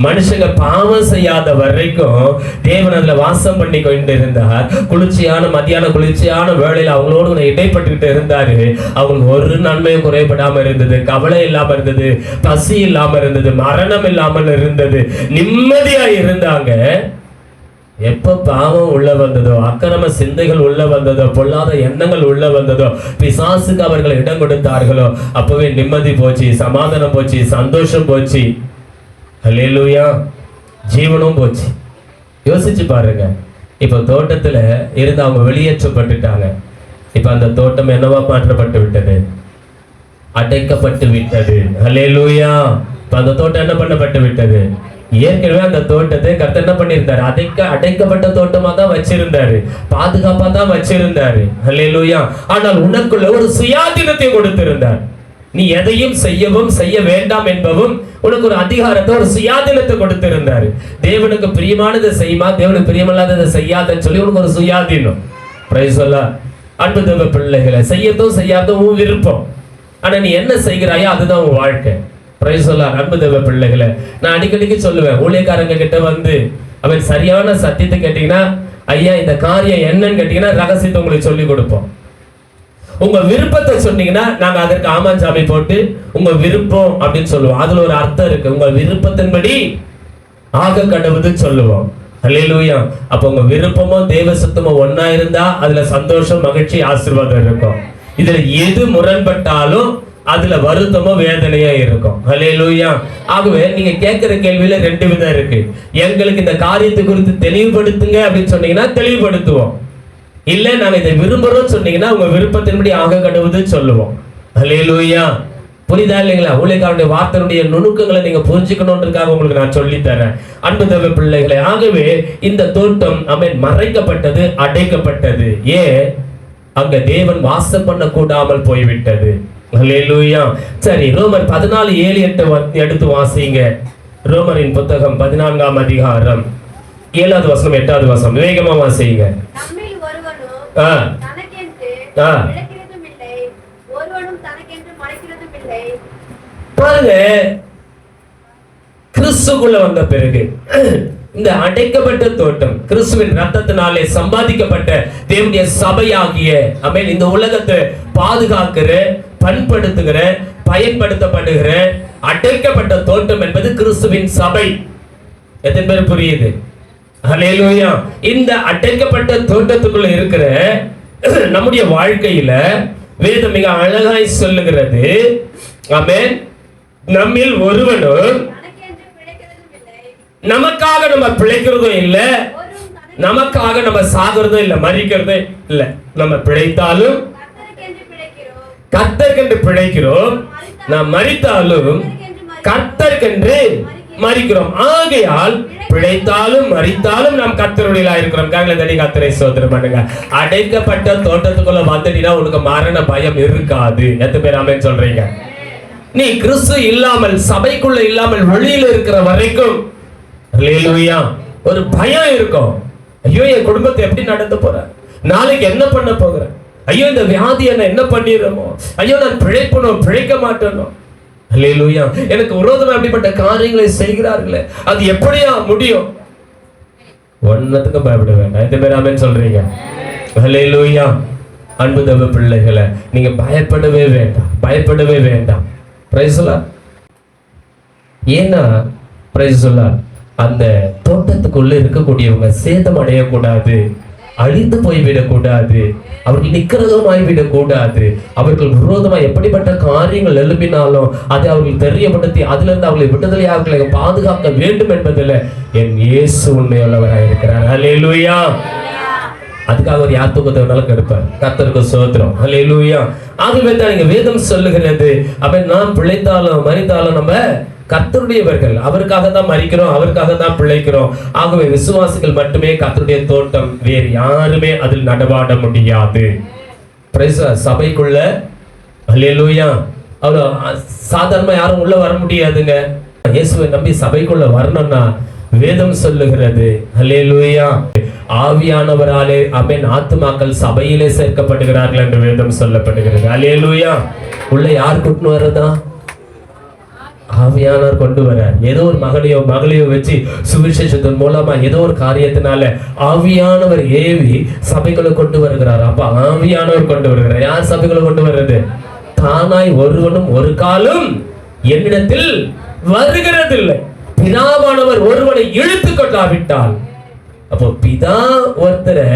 மனுஷங்க பாவம் செய்யாத வரைக்கும் தேவன் அதுல வாசம் பண்ணி கொண்டு இருந்தார். குளிர்ச்சியான மத்தியான குளிர்ச்சியான வேளையில அவங்களோடு இடைப்பட்டுக்கிட்டு இருந்தாரு. அவங்களுக்கு ஒரு நன்மையும் குறைபடாம இருந்தது, கவலை இல்லாம இருந்தது, பசி இல்லாம இருந்தது, மரணம் இல்லாமல் இருந்தது, நிம்மதியா இருந்தாங்க. எப்ப பாவம் உள்ள வந்ததோ, அக்கிரம சிந்தைகள் உள்ள வந்ததோ, பொல்லாத எண்ணங்கள் உள்ள வந்ததோ, பிசாசுக்கு அவர்கள் இடம் கொடுத்தார்களோ, அப்பவே நிம்மதி போச்சு, சமாதானம் போச்சு, சந்தோஷம் போச்சு, ஹல்லேலூயா, ஜீவனும் போச்சு. யோசிச்சு பாருங்க. இப்ப தோட்டத்துல இருந்து அவங்க வெளியேற்றப்பட்டுட்டாங்க. இப்ப அந்த தோட்டம் என்னவா மாற்றப்பட்டு விட்டது? அடைக்கப்பட்டு விட்டது. ஹல்லேலூயா. இப்ப அந்த தோட்டம் என்ன பண்ணப்பட்டு விட்டது? ஏற்கனவே அந்த தோட்டத்தை கர்த்தர் என்ன பண்ணியிருந்தாரு? அடைக்கப்பட்ட தோட்டமா தான் வச்சிருந்தாரு, பாதுகாப்பா தான் வச்சிருந்தாரு. ஹல்லேலூயா. ஆனால் உனக்குள்ள ஒரு சுயாதீனத்தை கொடுத்திருந்தார். நீ எதையும் செய்யவும் செய்ய வேண்டாம் என்பவும் உனக்கு ஒரு அதிகாரத்தை, ஒரு சுயாதீனத்தை கொடுத்திருந்தாரு. தேவனுக்கு பிரியமானதை செய்யுமா, தேவனுக்கு பிரியமில்லாததை செய்யாதன்னு சொல்லி உனக்கு ஒரு சுயாதீனம். பிரைஸ் அல்லாஹ். அன்பு தேவ பிள்ளைகளை, செய்யறதும் செய்யாததும் உன் விருப்பம். ஆனா நீ என்ன செய்கிறாயோ அதுதான் உன் வாழ்க்கை. பிரைஸ் அல்லாஹ். அன்பு தேவ பிள்ளைகளை, நான் அடிக்கடிக்கு சொல்லுவேன், ஊழியக்காரங்க கிட்ட வந்து அவன் சரியான சத்தியத்தை கேட்டீங்கன்னா, ஐயா இந்த காரியம் என்னன்னு கேட்டீங்கன்னா ரகசியத்தை உங்களுக்கு சொல்லி கொடுப்போம். உங்க விருப்பத்தை சொன்னீங்கன்னா நாங்க அதற்கு ஆமாஞ்சாமி போட்டு உங்க விருப்பம் அப்படின்னு சொல்லுவோம். அதுல ஒரு அர்த்தம் இருக்கு. உங்க விருப்பத்தின்படி ஆக கடவுது சொல்லுவோம். ஹல்லேலூயா. அப்ப உங்க விருப்பமும் தேவ சுத்தமும் ஒன்னா இருந்தா அதுல சந்தோஷம், மகிழ்ச்சி, ஆசீர்வாதம் இருக்கும். இதுல எது முரண்பட்டாலும் அதுல வருத்தமோ வேதனையா இருக்கும். ஹல்லேலூயா. ஆகவே நீங்க கேட்கிற கேள்வியில ரெண்டு விதம் இருக்கு. எங்களுக்கு இந்த காரியத்தை குறித்து தெளிவுபடுத்துங்க அப்படின்னு சொன்னீங்கன்னா தெளிவுபடுத்துவோம். இல்ல நாங்க இதை விரும்புறோம் சொன்னீங்கன்னா உங்க விருப்பத்தின்படி ஆக கடவுது சொல்லுவோம். ஹல்லேலூயா. புரியுதா இல்லைங்களா? ஊழியக்காரனுடைய வார்த்தையுடைய நுணுக்கங்களை நீங்க புரிஞ்சுக்கணும்ன்றதுக்காக உங்களுக்கு நான் சொல்லி தரேன். அன்பு தேவ பிள்ளைகளை, ஆகவே இந்த தோட்டம் மறைக்கப்பட்டது, அடைக்கப்பட்டது. ஏன்? அங்க தேவன் வாசம் பண்ண கூடாமல் போய்விட்டது. ஹல்லேலூயா. சரி, ரோமர் 14:7-8 எடுத்து வாசிங்க. ரோமரின் புத்தகம் 14ஆம் அதிகாரம் 7வது வசனம் 8வது வசனம் வேகமா வாசிங்க. பாருங்க, கிறிஸ்துக்குள்ள வந்த பிறகு இந்த அடைக்கப்பட்ட தோட்டம் கிறிஸ்துவின் ரத்தத்தினாலே சம்பாதிக்கப்பட்ட தேவனுடைய சபையாகிய ஆமென், இந்த உலகத்தை பாதுகாக்கிற, பண்படுத்துகிற, பயன்படுத்தப்படுகிற அடைக்கப்பட்ட தோட்டம் என்பது கிறிஸ்துவின் சபை. எத்தனை பேர் புரியுது? ஹல்லேலூயா. இந்த அடைக்கப்பட்ட தோட்டத்துக்குள்ள இருக்கிற நம்முடைய வாழ்க்கையில வேதம் மிக அழகாய் சொல்லுகிறது. ஆமென். நம்மில் ஒருவனும் நமக்காக நம்ம பிழைக்கிறதும் இல்ல, நமக்காக நம்ம சாகிறதும் இல்ல, மரிக்கிறதும் இல்ல. நம்ம பிழைத்தாலும் கர்த்தருக்கென்று பிழைக்கிறோம், நாம் மரித்தாலும் கர்த்தருக்கென்று மரிக்கிறோம். ஆகையால் பிழைத்தாலும் மரித்தாலும் நாம் கர்த்தருடையவர்களாய் இருக்கிறோம். காரணம் தடி கர்த்தரை ஸ்தோத்திரம் பண்ணுங்க. அடைக்கப்பட்ட தோட்டத்துக்குள்ள வந்துட்டீனா உனக்கு மரண பயம் இருக்காது. எத்தனை பேர் ஆமென் சொல்றீங்க? நீ கிறிஸ்து இல்லாமல், சபைக்குள்ள இல்லாமல் வெளியில இருக்கிற வரைக்கும் ஹல்லேலூயா ஒரு பயம் இருக்கும். ஐயோ என் குடும்பத்தை எப்படி நடத்த போறேன், நாளைக்கு என்ன பண்ண போகிறேன், ஐயோ இந்த வியாதி என்ன பண்ணிடுறோமோ, ஐயோ நான் பிழைப்பனோ பிழைக்க மாட்டேனோ, ஹல்லேலூயா எனக்கு விரோதமா அப்படிப்பட்ட காரியங்களை செய்கிறார்களே, அது எப்படியா முடியும்? ஒன்னத்துக்கும் பயப்பட வேண்டாம். எத்தனை பேர் ஆமென் சொல்றீங்க? ஹல்லேலூயா. அன்பு தேவ பிள்ளைகளை, நீங்க பயப்படவே வேண்டாம், பயப்படவே வேண்டாம். Price the Lord. ஏன்னா பிரைஸ் தி லார்ட், அந்த தோட்டத்துக்குள்ள இருக்கக்கூடியவங்க சேதம் அடையக்கூடாது, அழிந்து போய்விடக்கூடாது, அவர்கள் நிக்கிறதுமாய்விடக் கூடாது. அவர்கள் விரோதமா எப்படிப்பட்ட காரியங்கள் எழுப்பினாலும் அதை அவர்கள் தெரியப்படுத்தி அதிலிருந்து அவர்களை விடுதலை அவர்களை பாதுகாக்க வேண்டும் என்பதில் என் இயேசு உண்மையுள்ளவராக இருக்கிறார். ஹல்லேலூயா. அதுக்காக அவர் யார் தூக்கத்தை கெடுப்பார். கர்த்தருக்கு ஸ்தோத்திரம். ஹல்லேலூயா. ஆகவே தான் இங்க வேதம் சொல்லுகிறது, அப்ப நாம் பிழைத்தாலும் மரித்தாலும் நம்ம கர்த்தருடையவர்கள், அவருக்காக தான் மரிக்கிறோம், அவருக்காக தான் பிழைக்கிறோம். ஆகவே விசுவாசிகள் மட்டுமே கர்த்தருடைய தோட்டம், வேறு யாருமே அதில் நடவாட முடியாது. சபைக்குள்ள ஹல்லேலூயா அவ்வளவு சாதாரணமா யாரும் உள்ள வர முடியாதுங்க. இயேசுவை நம்பி சபைக்குள்ள வரணும்னா வேதம் சொல்லுகிறது ஹல்லேலூயா ஆவியானவராலே ஆமென் ஆத்துமாக்கள் சபையிலே சேர்க்கப்படுகிறார்கள் என்று வேதம் சொல்லப்படுகிறது. ஹல்லேலூயா. உள்ள யார் கூட்டிட்டு வரதா? ஆவியானவர் கொண்டு வரார். ஏதோ ஒரு மகளையோ வச்சு சுவிசேஷத்தின் மூலமா ஏதோ ஒரு காரியத்தினால ஆவியானவர் ஏவி சபைகளை கொண்டு வருகிறார். அப்ப ஆவியானவர் கொண்டு வருகிறார். யார் சபைகளை கொண்டு வர்றது? தானாய் ஒருவனும் ஒரு காலம் என்னிடத்தில் வருகிறதில்லை. பிதாவானவர் ஒருவனை இழுத்து கொண்டாவிட்டால் அப்போ பிதா ஒருத்தரை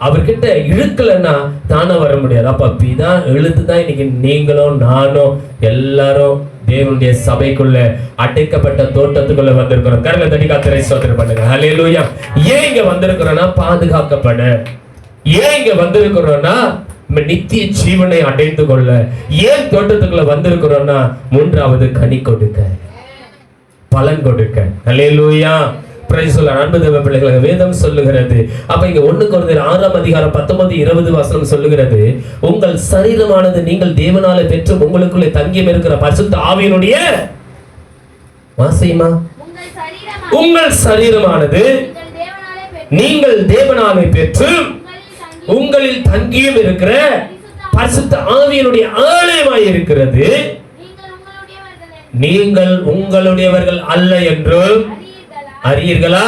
அவர்கிட்ட இழுக்கலன்னா தானே வர முடியாது. அப்ப பிதா இழுத்துதான் இன்னைக்கு நீங்களும் நானும் எல்லாரும் தேவனுடைய சபைக்குள்ள அடைக்கப்பட்ட தோட்டத்துக்குள்ள வந்திருக்கிறோம். கரங்களை தட்டி கர்த்தரை ஸ்தோத்திரம் பண்ணுங்க. ஹல்லேலூயா. ஏன் இங்க வந்திருக்கிறோம்னா பாதுகாக்கப்பட. ஏன் இங்க வந்திருக்கிறோம்னா நித்திய ஜீவனை அடைந்து கொள்ள. ஏன் தோட்டத்துக்குள்ள வந்திருக்கிறோம்னா மூன்றாவது கனி கொடுக்க, பலன் கொடுக்க. ஹல்லேலூயா. Praise the Lord. அன்பு தேவ பிள்ளைகளே, வேதம் சொல்லுகிறது. அப்ப இங்க 1 கொரிந்தியர் 6ஆம் அதிகாரம் 19-20 வசனம் சொல்லுகிறது, உங்கள் சரீரமானது நீங்கள் தேவனாலே பெற்று உங்களுக்குள்ளே தங்கியும் இருக்கிற பரிசுத்த ஆவியினுடைய வாசிமா, உங்கள் சரீரமானது நீங்கள் தேவனாலே பெற்று உங்களில் தங்கியும் இருக்கிற பரிசுத்த ஆவியினுடைய ஆலயமாய் இருக்கிறது. நீங்கள் உங்களுடையவர்கள் அல்ல என்று அறியீர்களா?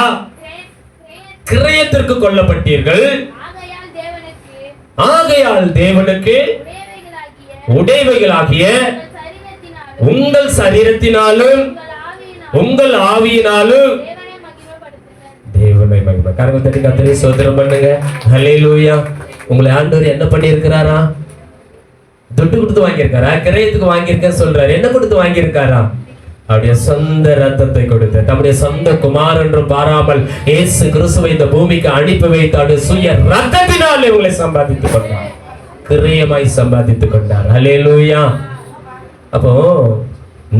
கிரயத்திற்கு கொல்லப்பட்டீர்கள். ஆகையால் தேவனுக்கு உடையவைகளாகிய உங்கள் சரீரத்தினாலும் உங்கள் ஆவியினாலும் தேவனை மகிமை. கரங்களை தட்டி கர்த்தரை ஸ்தோத்திரம் பண்ணுங்க. ஹல்லேலூயா. உங்களை ஆண்டவர் என்ன பண்ணி இருக்கிறாரா? துட்டு கொடுத்து வாங்கியிருக்காரா? கிரயத்துக்கு வாங்கியிருக்கேன்னு சொல்றாரு. என்ன கொடுத்து வாங்கியிருக்காரா? அவருடைய சொந்த ரத்தத்தை கொடுத்து, தம்முடைய சொந்த குமாரன் என்று பாராமல் இயேசு கிறிஸ்துவை இந்த பூமிக்கு அனுப்பி வைத்து சுய ரத்தத்தினாலே உங்களை சம்பாதித்துக் கொண்டார். கிரயமாய் சம்பாதித்துக் கொண்டார். ஹல்லேலூயா. அப்போ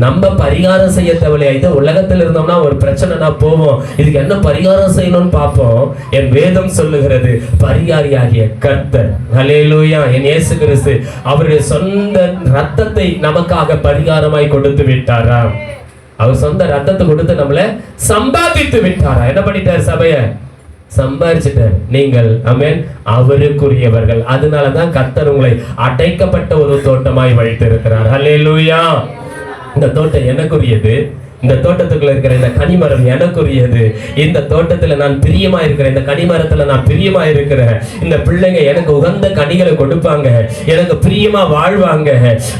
நம்ம பரிகாரம் செய்ய தேவையில்லை. இது உலகத்தில் இருந்தோம்னா ஒரு பிரச்சனைனா போவோம், இதுக்கு என்ன பரிகாரம் செய்யணும்னு பார்ப்போம். என் வேதம் சொல்லுகிறது, பரிகாரியாகிய கர்த்தர், ஹல்லேலூயா, என் இயேசு கிறிஸ்து அவருடைய சொந்த ரத்தத்தை நமக்காக பரிகாரமாய் கொடுத்து விட்டாரா? அவர் சொந்த ரத்தத்தை கொடுத்து நம்மளை சம்பாதித்து விட்டாரா? என்ன பண்ணிட்டார்? சபைய சம்பாதிச்சிட்டார். நீங்கள் ஆமென் அவருக்குரியவர்கள். அதனாலதான் கர்த்தர் உங்களை அடைக்கப்பட்ட ஒரு தோட்டமாய் வைத்திருக்கிறார். ஹல்லேலூயா. இந்த தோட்டம் எனக்குரியது. இந்த தோட்டத்துக்குள்ள இருக்கிற இந்த கனிமரம் எனக்குரியது. இந்த தோட்டத்துல நான் பிரியமா இருக்கிறேன். இந்த கனிமரத்துல நான் பிரியமா இருக்கிறேன். இந்த பிள்ளைங்க எனக்கு உகந்த கனிகளை கொடுப்பாங்க, எனக்கு பிரியமா வாழ்வாங்க.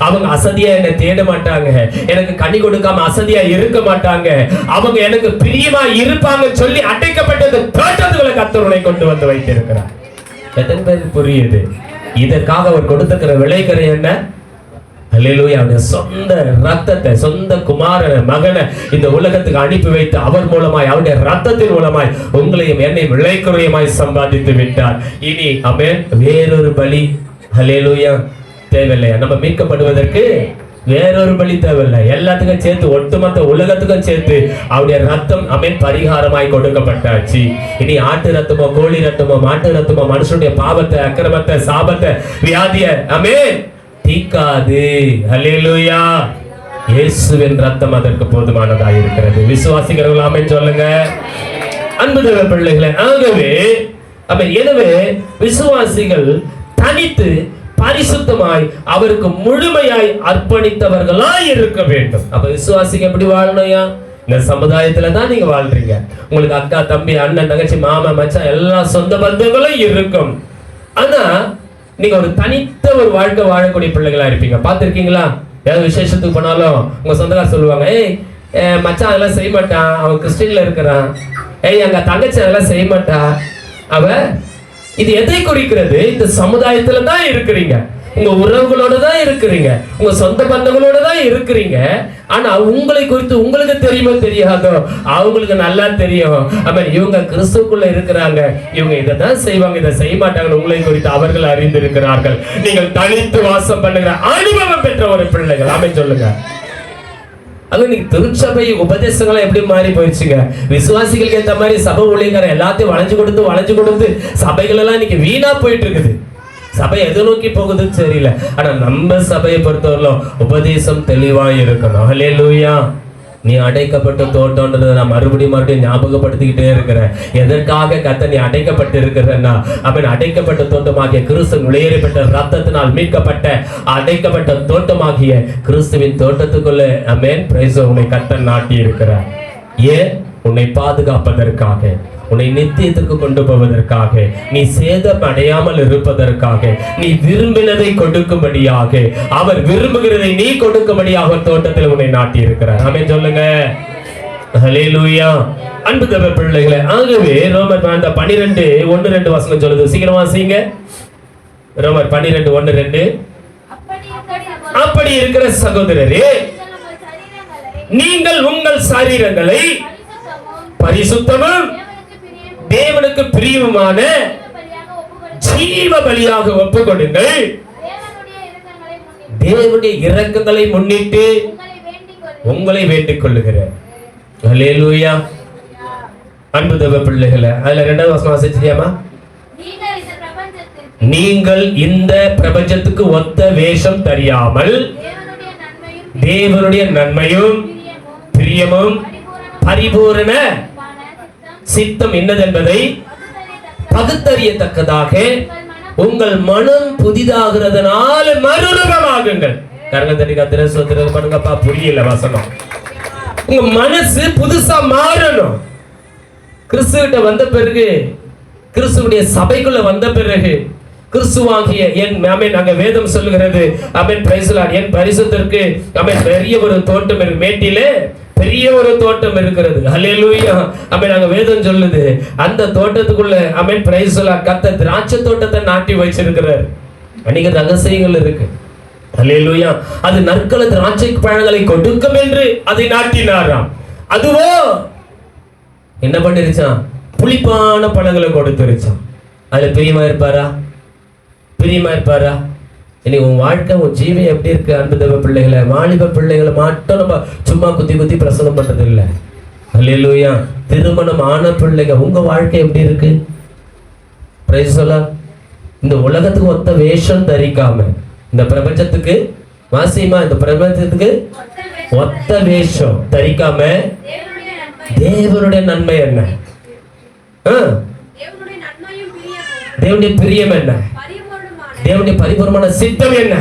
அவங்க அசதியா என்னை தேட மாட்டாங்க, எனக்கு கனி கொடுக்காம அசதியா இருக்க மாட்டாங்க. அவங்க எனக்கு பிரியமா இருப்பாங்க சொல்லி அடைக்கப்பட்ட தோட்டத்துக்குள்ள கர்த்தர் கொண்டு வந்து வைத்திருக்கிறார். எத்தனை பேருக்கு புரியுது? இதற்காக அவர் கொடுத்திருக்கிற விளைகரை என்ன? ஹல்லேலூயா. அவருடைய சொந்த ரத்தத்தை, சொந்த குமாரனை, மகனை இந்த உலகத்துக்கு அனுப்பி வைத்து அவர் மூலமாய், அவருடைய ரத்தத்தின் மூலமாய் உங்களையும் என்னையும் விளைக்குறையமாய் சம்பாதித்து விட்டார். இனி ஆமென் வேறொரு பலி ஹல்லேலூயா தேவையில்லையா? நம்ம மீட்கப்படுவதற்கு வேறொரு பலி தேவையில்லை. எல்லாத்துக்கும் சேர்த்து, ஒட்டுமொத்த உலகத்துக்கும் சேர்த்து அவருடைய ரத்தம் ஆமென் பரிகாரமாய் கொடுக்கப்பட்டாச்சு. இனி ஆட்டு ரத்தமோ, கோழி ரத்தமோ, மாட்டு ரத்தமோ மனுஷனுடைய பாவத்தை, அக்கிரமத்தை, சாபத்தை, வியாதியை ஆமென் தீக்காது. ஹல்லேலூயா. இயேசுவின் ரத்தம் அதற்கு போதுமானதாக இருக்கிறது. விசுவாசிக்கிறவர்கள் ஆமென் சொல்லுங்க. அன்பு தேவ பிள்ளைகளே, ஆகவே எனவே விசுவாசிகள் தனித்து பரிசுத்தமாய் அவருக்கு முழுமையாய் அர்ப்பணித்தவர்களாய் இருக்க வேண்டும். அப்ப விசுவாசிங்க எப்படி வாழணும்யா? இந்த சமுதாயத்துல தான் நீங்க வாழ்றீங்க. உங்களுக்கு அக்கா, தம்பி, அண்ணன், தங்கச்சி, மாமா, மச்சான் எல்லா சொந்த பந்தங்களும் இருக்கும். ஆனா நீங்க ஒரு தனித்த ஒரு வாழ்க்கை வாழக்கூடிய பிள்ளைகளா இருப்பீங்க. பார்த்திருக்கீங்களா? ஏதாவது விசேஷத்துக்கு போனாலும் உங்க சொந்தக்கார சொல்லுவாங்க, ஏய் மச்சான் அதெல்லாம் செய்ய மாட்டான், அவன் கிறிஸ்டின்ல இருக்கிறான். ஏய் எங்க தங்கச்சி அதெல்லாம் செய்ய மாட்டா. அவ இது எதை குறிக்கிறது? இந்த சமுதாயத்துல தான் இருக்கிறீங்க, உங்க உறவுகளோட தான் இருக்கிறீங்க, உங்க சொந்த பந்தங்களோட தான் இருக்கிறீங்க. ஆனா உங்களை குறித்து உங்களுக்கு தெரியுமோ தெரியாதோ, அவங்களுக்கு நல்லா தெரியும். இவங்க கிறிஸ்துக்குள்ள இருக்கிறாங்க, இவங்க இதைதான் செய்வாங்க, இதை செய்ய மாட்டாங்க. உங்களை குறித்து அவர்கள் அறிந்திருக்கிறார்கள். நீங்கள் தனித்து வாசம் பண்ணுகிற அனுபவம் பெற்ற ஒரு பிள்ளைகள். ஆமென் சொல்லுங்க. அது நீங்க திருச்சபை உபதேசங்களை எப்படி மாறி போயிடுச்சுங்க. விசுவாசிகளுக்கு ஏற்ற மாதிரி சபை ஊழியக்கார எல்லாத்தையும் வளைஞ்சு கொடுத்து சபைகள் எல்லாம் இன்னைக்கு வீணா போயிட்டு இருக்குது. சபை எது நோக்கி போகுதுன்னு தெரியல. ஆனா நம்ம சபையை பொறுத்தவரையிலும் உபதேசம் தெளிவா இருக்கணும். ஹல்லேலூயா. நீ அடைக்கப்பட்ட தோட்டம்ன்றதை நான் மறுபடியும் ஞாபகப்படுத்திக்கிட்டே இருக்கிறேன். எதற்காக கர்த்தர் நீ அடைக்கப்பட்டு இருக்கிறன்னா, அடைக்கப்பட்ட தோட்டமாகிய கிறிஸ்து நுழையேறப்பட்ட ரத்தத்தினால் மீட்கப்பட்ட அடைக்கப்பட்ட தோட்டமாகிய கிறிஸ்துவின் தோட்டத்துக்குள்ள ஆமென் பிரைஸ் உன்னை கர்த்தர் நாட்டி இருக்கிறார். ஏன்? உன்னை பாதுகாப்பதற்காக, உன்னை நித்தியத்துக்கு கொண்டு போவதற்காக, நீ சேதம் அடையாமல் இருப்பதற்காக, நீ விரும்பினதை கொடுக்கும்படியாக, அவர் விரும்புகிறதை நீ கொடுக்கும்படியாக தோட்டத்தில் உன்னை நாட்டி இருக்கிறார். ஆமென் சொல்லுங்க. ஹல்லேலூயா. அன்பு தேவ பிள்ளைகளே, ஆகவே ரோமர் 12:1-2 வசனம் சொல்லுது. சீக்கிரமா வாசிங்க. ரோமர் 12:1-2. அப்படி இருக்கிற சகோதரரே, நீங்கள் உங்கள் சரீரங்களை பரிசுத்தமும் தேவனுக்கு பிரியமான ஜீவ பலியாக ஒப்புக்கொடுங்கள். தேவனுடைய இரக்கங்களை முன்னிட்டு உங்களை வேண்டிக் கொள்ளுகிறேன். ஹல்லேலூயா. அன்பு தேவ பிள்ளைகளே, அதுல 2வது வசனம் வாசிச்சியாமா? நீங்கள் இந்த பிரபஞ்சத்துக்கு ஒத்த வேஷம் தெரியாமல் தேவனுடைய நன்மையும் பிரியமும் பரிபூரண சித்தம் என்னதென்பதை பகுத்தறியத்தக்கதாக உங்கள் மனம் புதிதாகிறதுனால மறுரூபமாகுங்கள். கரங்கத்தடி கத்திர சோத்திரம் பண்ணுங்கப்பா. புரியல வசனம். உங்க மனசு புதுசா மாறணும். கிறிஸ்துவிட்ட வந்த பிறகு, கிறிஸ்துவுடைய சபைக்குள்ள வந்த பிறகு, கிறிஸ்துவாகிய என் ஆமென் அங்க வேதம் சொல்லுகிறது ஆமென் பிரைஸ் லார்ட், என் பரிசுத்தருக்கு ஆமென் பெரிய ஒரு தோட்டம் இருக்கு, மேட்டிலே பெரிய ஒரு தோட்டம் இருக்கிறது. ஹல்லேலூயா. ஆமென் அங்க வேதம் சொல்லுது, அந்த தோட்டத்துக்குள்ள ஆமென் பிரைஸ் லார்ட் கர்த்தர் திராட்சை தோட்டத்தை நாட்டி வச்சிருக்கிறார். அநேக ரகசியங்கள் இருக்கு. ஹல்லேலூயா. அது நற்கள திராட்சை பழங்களை கொடுக்கும் என்று அதை நாட்டினாராம். அதுவோ என்ன பண்ணிருச்சான்? புளிப்பான பழங்களை கொடுத்துருச்சான். அதுல பிரியமா இருப்பாரா? பிரியமா இருப்பாரா? இன்னைக்கு உன் வாழ்க்கை, உன் ஜீவன் எப்படி இருக்கு? அன்பு தேவ பிள்ளைகளை, வாலிப பிள்ளைகளை மட்டும் நம்ம சும்மா குத்தி குத்தி பிரசங்கம் பண்றது இல்லை. ஹல்லேலூயா. திருமணம் ஆன பிள்ளைங்க, உங்க வாழ்க்கை எப்படி இருக்கு? Praise Lord. இந்த உலகத்துக்கு ஒத்த வேஷம் தரிக்காம, இந்த பிரபஞ்சத்துக்கு வாசிமா, இந்த பிரபஞ்சத்துக்கு ஒத்த வேஷம் தரிக்காம தேவனுடைய நன்மை என்ன? தேவனுடைய பிரியம் என்ன? தேவனுடைய பரிபூரணமான சித்தம் என்ன?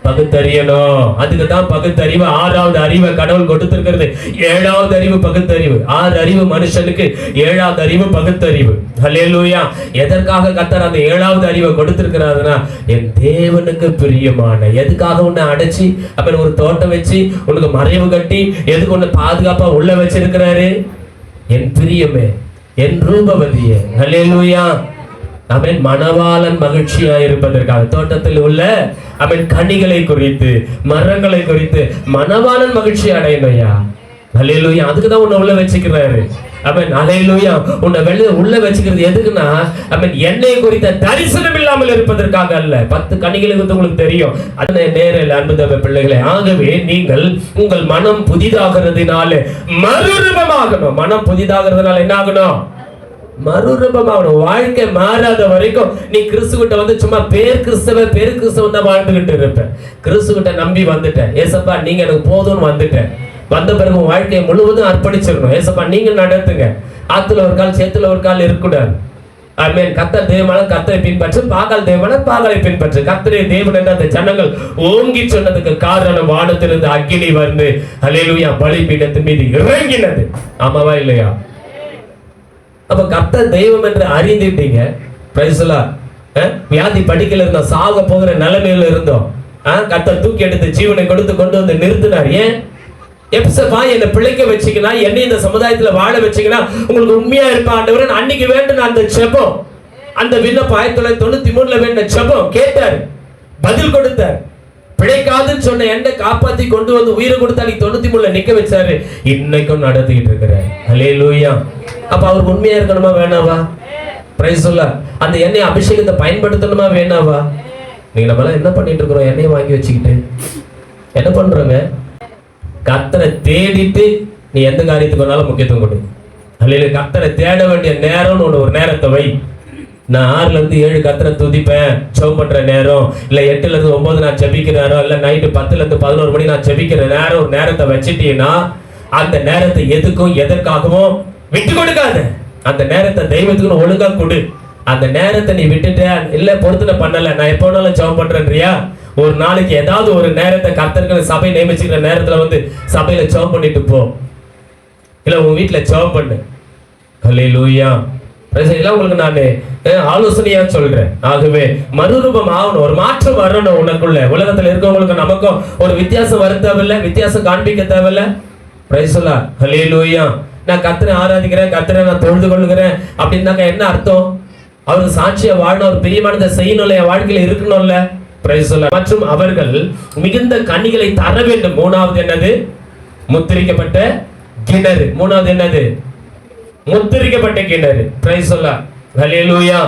பகுத்தறியணும். அதுக்கு தான் பகுத்தறிவு. 6வது அறிவை கடவுள் கொடுத்திருக்கிறது. 7வது அறிவு பகுத்தறிவு. 6 அறிவு மனுஷனுக்கு, 7வது அறிவு பகுத்தறிவு. ஹல்லேலூயா. எதற்காக கர்த்தர் அந்த 7வது அறிவை கொடுத்திருக்கிறாருன்னா, என் தேவனுக்கு பிரியமான. எதுக்காக உன்னை அடைச்சி அப்புறம் ஒரு தோட்டம் வச்சு உனக்கு மறைவு கட்டி எதுக்கு உன்னை பாதுகாப்பா உள்ள வச்சிருக்கிறாரு? என் பிரியமே, என் ரூபவதியே. ஹல்லேலூயா. அவன் மணவாளன் மகிழ்ச்சியா இருப்பதற்காக தோட்டத்தில் உள்ள அவன் கனிகளை குறித்து, மரங்களை குறித்து மணவாளன் மகிழ்ச்சி அடையணும்யா. ஹல்லேலூயா. அதுக்குதான் உன்னை உள்ள வச்சுக்கிறாரு. அவன் ஹல்லேலூயா. உன்னை வெளியே உள்ள வச்சுக்கிறது எதுக்குன்னா, அவன் எண்ணெய் குறித்த தரிசனம் இல்லாமல் இருப்பதற்காக அல்ல. 10 கனிகளை குறித்து உங்களுக்கு தெரியும். அது நேரில் அன்பு தேவ பிள்ளைகளே, ஆகவே நீங்கள் உங்கள் மனம் புதிதாகிறதுனால மறுரூபமாகணும். மனம் புதிதாகிறதுனால என்ன ஆகணும்? மறுரூபமாகணும். வாழ்க்கை மாறாத வரைக்கும் நீ கிறிஸ்துவிட்ட வந்து சும்மா பேர் கிறிஸ்தவன் தான் வாழ்ந்துகிட்டு இருப்ப. கிறிஸ்துவிட்ட நம்பி வந்துட்டேன், ஏசப்பா நீங்க எனக்கு போதும்னு வந்துட்டேன். வந்த பிறகு வாழ்க்கையை முழுவதும் அர்ப்பணிச்சிடணும். ஏசப்பா நீங்க நடத்துங்க. ஆத்துல ஒரு கால் சேத்துல ஒரு கால் இருக்கக்கூடாது. ஆமென். கர்த்தர் தேவனால கர்த்தரை பின்பற்று, பாகால் தேவனால பாகாலை பின்பற்று. கர்த்தரே தேவன் என்று அந்த ஜனங்கள் ஓங்கி சொன்னதுக்கு காரணம் வானத்திலிருந்து அக்கினி வந்து ஹல்லேலூயா பலிபீடத்தின் மீது இறங்கினது. ஆமாவா இல்லையா? அப்ப கர்த்தர் தெய்வம் என்று அறிந்துட்டீங்க. Price Lord. வியாதி படிக்கல இருந்தோம், சாக போகிற நிலைமையில இருந்தோம். கர்த்தர் தூக்கி எடுத்து ஜீவனை கொடுத்து கொண்டு வந்து நிறுத்தினார். ஏன்? எப்பா என்னை பிழைக்க வச்சுக்கினா, என்னை இந்த சமுதாயத்துல வாழ வச்சுக்கினா உங்களுக்கு உண்மையா இருப்பா ஆண்டவரே. அன்னைக்கு வேண்டின அந்த செபம், அந்த விண்ணப்பம் 1993 வேண்டின செபம் கேட்டார், பதில் கொடுத்தார். பிழைக்காதுன்னு சொன்ன என்னை காப்பாத்தி கொண்டு வந்து உயிரை கொடுத்து அன்னைக்கு 93 நிக்க வச்சாரு. இன்னைக்கும் நடத்திக்கிட்டு இருக்கிறார். ஹல்லேலூயா. அப்ப அவர் உண்மையா இருக்கணுமா வேணாவா? Price Lord. அந்த எண்ணெய் அபிஷேகத்தை பயன்படுத்தணுமா வேணாவா? நீங்க நம்மளாம் என்ன பண்ணிட்டு இருக்கிறோம்? எண்ணெயை வாங்கி வச்சுக்கிட்டு என்ன பண்றோங்க? கர்த்தரை தேடிட்டு நீ எந்த காரியத்துக்கு வேணாலும் முக்கியத்துவம் கொடு. அல்ல கர்த்தரை தேட வேண்டிய நேரம்னு ஒரு நேரத்தை வை. நான் 6 to 7 கர்த்தரை துதிப்பேன், ஜெபம் பண்ற நேரம், இல்ல 8 to 9 நான் ஜெபிக்கிற நேரம், இல்ல நைட்டு 10 to 11 மணி நான் ஜெபிக்கிற நேரம், ஒரு நேரத்தை வச்சுட்டீங்கன்னா அந்த நேரத்தை எதுக்கும் எதற்காகவும் விட்டு கொடுக்காத. அந்த நேரத்தை தெய்வத்துக்கு ஒழுங்கா கொடு. அந்த நேரத்தை நீ விட்டுட்ட, இல்ல பொறுத்துன பண்ணல, நான் எப்போ வேணாலும் ஜெபம் பண்றேன்றியா, ஒரு நாளைக்கு ஏதாவது ஒரு நேரத்தை கர்த்தருக்கு சபை நியமிச்சுக்கிற நேரத்துல வந்து சபையில ஜெபம் பண்ணிட்டு போ. இல்ல உன் வீட்டுல ஜெபம் பண்ணு. ஹல்லேலூயா. இதெல்லாம் உங்களுக்கு நான் ஆலோசனையா சொல்றேன். ஆகவே மறுரூபம் ஆகணும், ஒரு மாற்றம் வரணும் உனக்குள்ள. உலகத்துல இருக்கவங்களுக்கு நமக்கும் ஒரு வித்தியாசம் வர தேவையில்லை, வித்தியாசம் காண்பிக்க தேவையில்லை. Praise the Lord. ஹல்லேலூயா. நான் கர்த்தரை ஆராதிக்கிறேன், கர்த்தரை நான் தொழுது கொள்கிறேன் அப்படின்னாக்க என்ன அர்த்தம்? அவருக்கு சாட்சியா வாழணும், அவர் பிரியமானதை செய்யணும்ல, என் வாழ்க்கையில இருக்கணும்ல. Price the Lord. மற்றும் அவர்கள் மிகுந்த கனிகளை தர வேண்டும். மூணாவது என்னது? முத்திரிக்கப்பட்ட கிணறு. மூணாவது என்னது? முத்திரிக்கப்பட்ட கிணறு. Price the Lord. ஹல்லேலூயா.